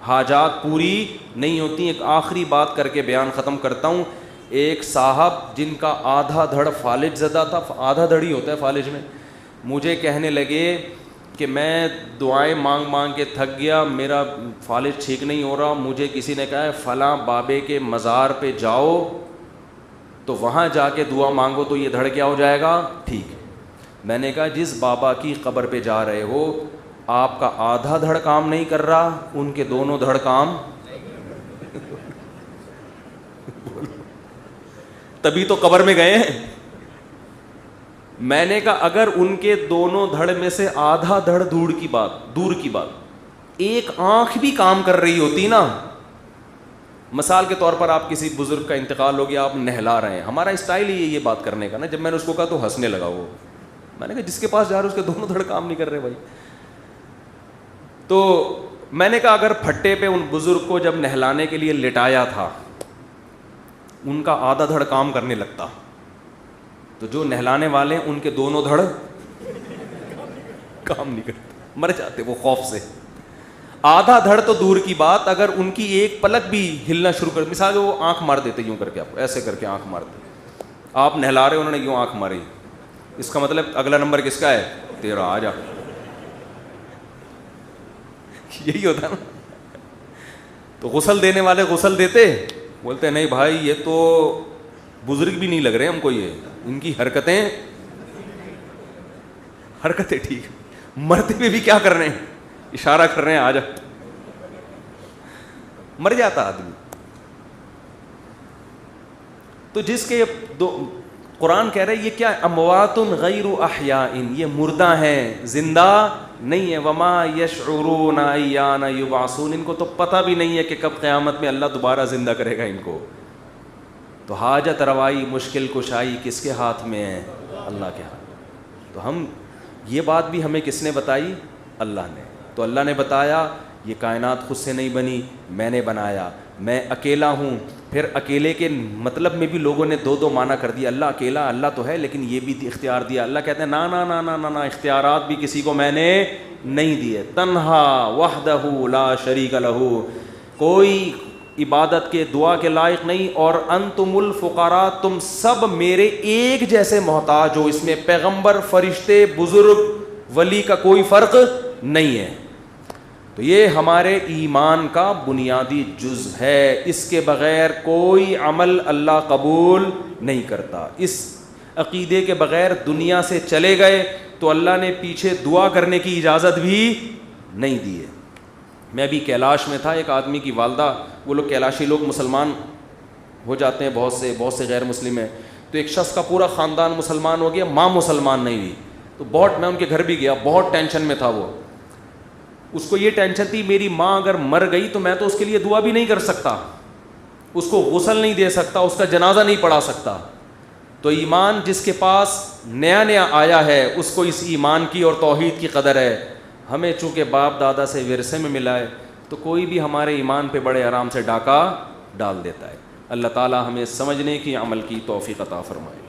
حاجات پوری نہیں ہوتی. ایک آخری بات کر کے بیان ختم کرتا ہوں. ایک صاحب جن کا آدھا دھڑ فالج زدہ تھا, آدھا دھڑ ہی ہوتا ہے فالج میں, مجھے کہنے لگے کہ میں دعائیں مانگ مانگ کے تھک گیا, میرا فالج ٹھیک نہیں ہو رہا. مجھے کسی نے کہا ہے فلاں بابے کے مزار پہ جاؤ تو وہاں جا کے دعا مانگو تو یہ دھڑ کیا ہو جائے گا, ٹھیک. میں نے کہا جس بابا کی قبر پہ جا رہے ہو آپ کا آدھا دھڑ کام نہیں کر رہا, ان کے دونوں دھڑ کام تبھی تو قبر میں گئے ہیں. میں نے کہا اگر ان کے دونوں دھڑ میں سے آدھا دھڑ دور کی بات ایک آنکھ بھی کام کر رہی ہوتی نا, مثال کے طور پر آپ کسی بزرگ کا انتقال ہو گیا, آپ نہلا رہے ہیں, ہمارا اسٹائل ہی ہے یہ بات کرنے کا نا. جب میں نے اس کو کہا تو ہنسنے لگا وہ. میں نے کہا جس کے پاس جا رہے اس کے دونوں دھڑ کام نہیں کر رہے بھائی. تو میں نے کہا اگر پھٹے پہ ان بزرگ کو جب نہلانے کے لیے لٹایا تھا ان کا آدھا دھڑ کام کرنے لگتا, تو جو نہلانے والے ان کے دونوں دھڑ کام نہیں کرتے, مر جاتے وہ خوف سے. آدھا دھڑ تو دور کی بات, اگر ان کی ایک پلک بھی ہلنا شروع کر, مثال وہ آنکھ مار دیتے یوں کر کے, آپ ایسے کر کے آنکھ مارتے, آپ نہلا رہے, انہوں نے یوں آنکھ ماری, اس کا مطلب اگلا نمبر کس کا ہے؟ تیرا, آ جا. یہی ہوتا نا. تو غسل دینے والے غسل دیتے, بولتے نہیں بھائی یہ تو بزرگ بھی نہیں لگ رہے ہم کو, یہ ان کی حرکتیں ٹھیک, مرتے ہوئے بھی کیا کر رہے ہیں, اشارہ کر رہے ہیں, آ جا. مر جاتا آدمی. تو جس کے قرآن کہہ رہے یہ کیا, اموات غیر احیاء, یہ مردہ ہیں, زندہ نہیں ہے. وما یشعرون ایان یبعثون, ان کو تو پتہ بھی نہیں ہے کہ کب قیامت میں اللہ دوبارہ زندہ کرے گا ان کو. تو حاجت روائی, مشکل کشائی کس کے ہاتھ میں ہے؟ اللہ کے ہاتھ. تو ہم یہ بات بھی ہمیں کس نے بتائی؟ اللہ نے. تو اللہ نے بتایا یہ کائنات خود سے نہیں بنی, میں نے بنایا, میں اکیلا ہوں. پھر اکیلے کے مطلب میں بھی لوگوں نے دو معنی کر دیا, اللہ اکیلا, اللہ تو ہے لیکن یہ بھی اختیار دیا. اللہ کہتے ہیں نا نا نا نا نا, اختیارات بھی کسی کو میں نے نہیں دیے. تنہا وحدہ لا شریک لہ, کوئی عبادت کے دعا کے لائق نہیں. اور انتم الفقراء, تم سب میرے ایک جیسے محتاج ہو. اس میں پیغمبر, فرشتے, بزرگ, ولی کا کوئی فرق نہیں ہے. تو یہ ہمارے ایمان کا بنیادی جز ہے, اس کے بغیر کوئی عمل اللہ قبول نہیں کرتا. عقیدے کے بغیر دنیا سے چلے گئے تو اللہ نے پیچھے دعا کرنے کی اجازت بھی نہیں دی ہے. میں بھی کیلاش میں تھا, ایک آدمی کی والدہ, وہ لوگ کیلاشی لوگ مسلمان ہو جاتے ہیں, بہت سے غیر مسلم ہیں, تو ایک شخص کا پورا خاندان مسلمان ہو گیا, ماں مسلمان نہیں ہوئی. تو بہت, میں ان کے گھر بھی گیا, بہت ٹینشن میں تھا وہ. اس کو یہ ٹینشن تھی میری ماں اگر مر گئی تو میں تو اس کے لیے دعا بھی نہیں کر سکتا, اس کو غسل نہیں دے سکتا, اس کا جنازہ نہیں پڑھا سکتا. تو ایمان جس کے پاس نیا نیا آیا ہے اس کو اس ایمان کی اور توحید کی قدر ہے. ہمیں چونکہ باپ دادا سے ورثے میں ملا ہے تو کوئی بھی ہمارے ایمان پہ بڑے آرام سے ڈاکہ ڈال دیتا ہے. اللہ تعالی ہمیں سمجھنے کی, عمل کی توفیق عطا فرمائے.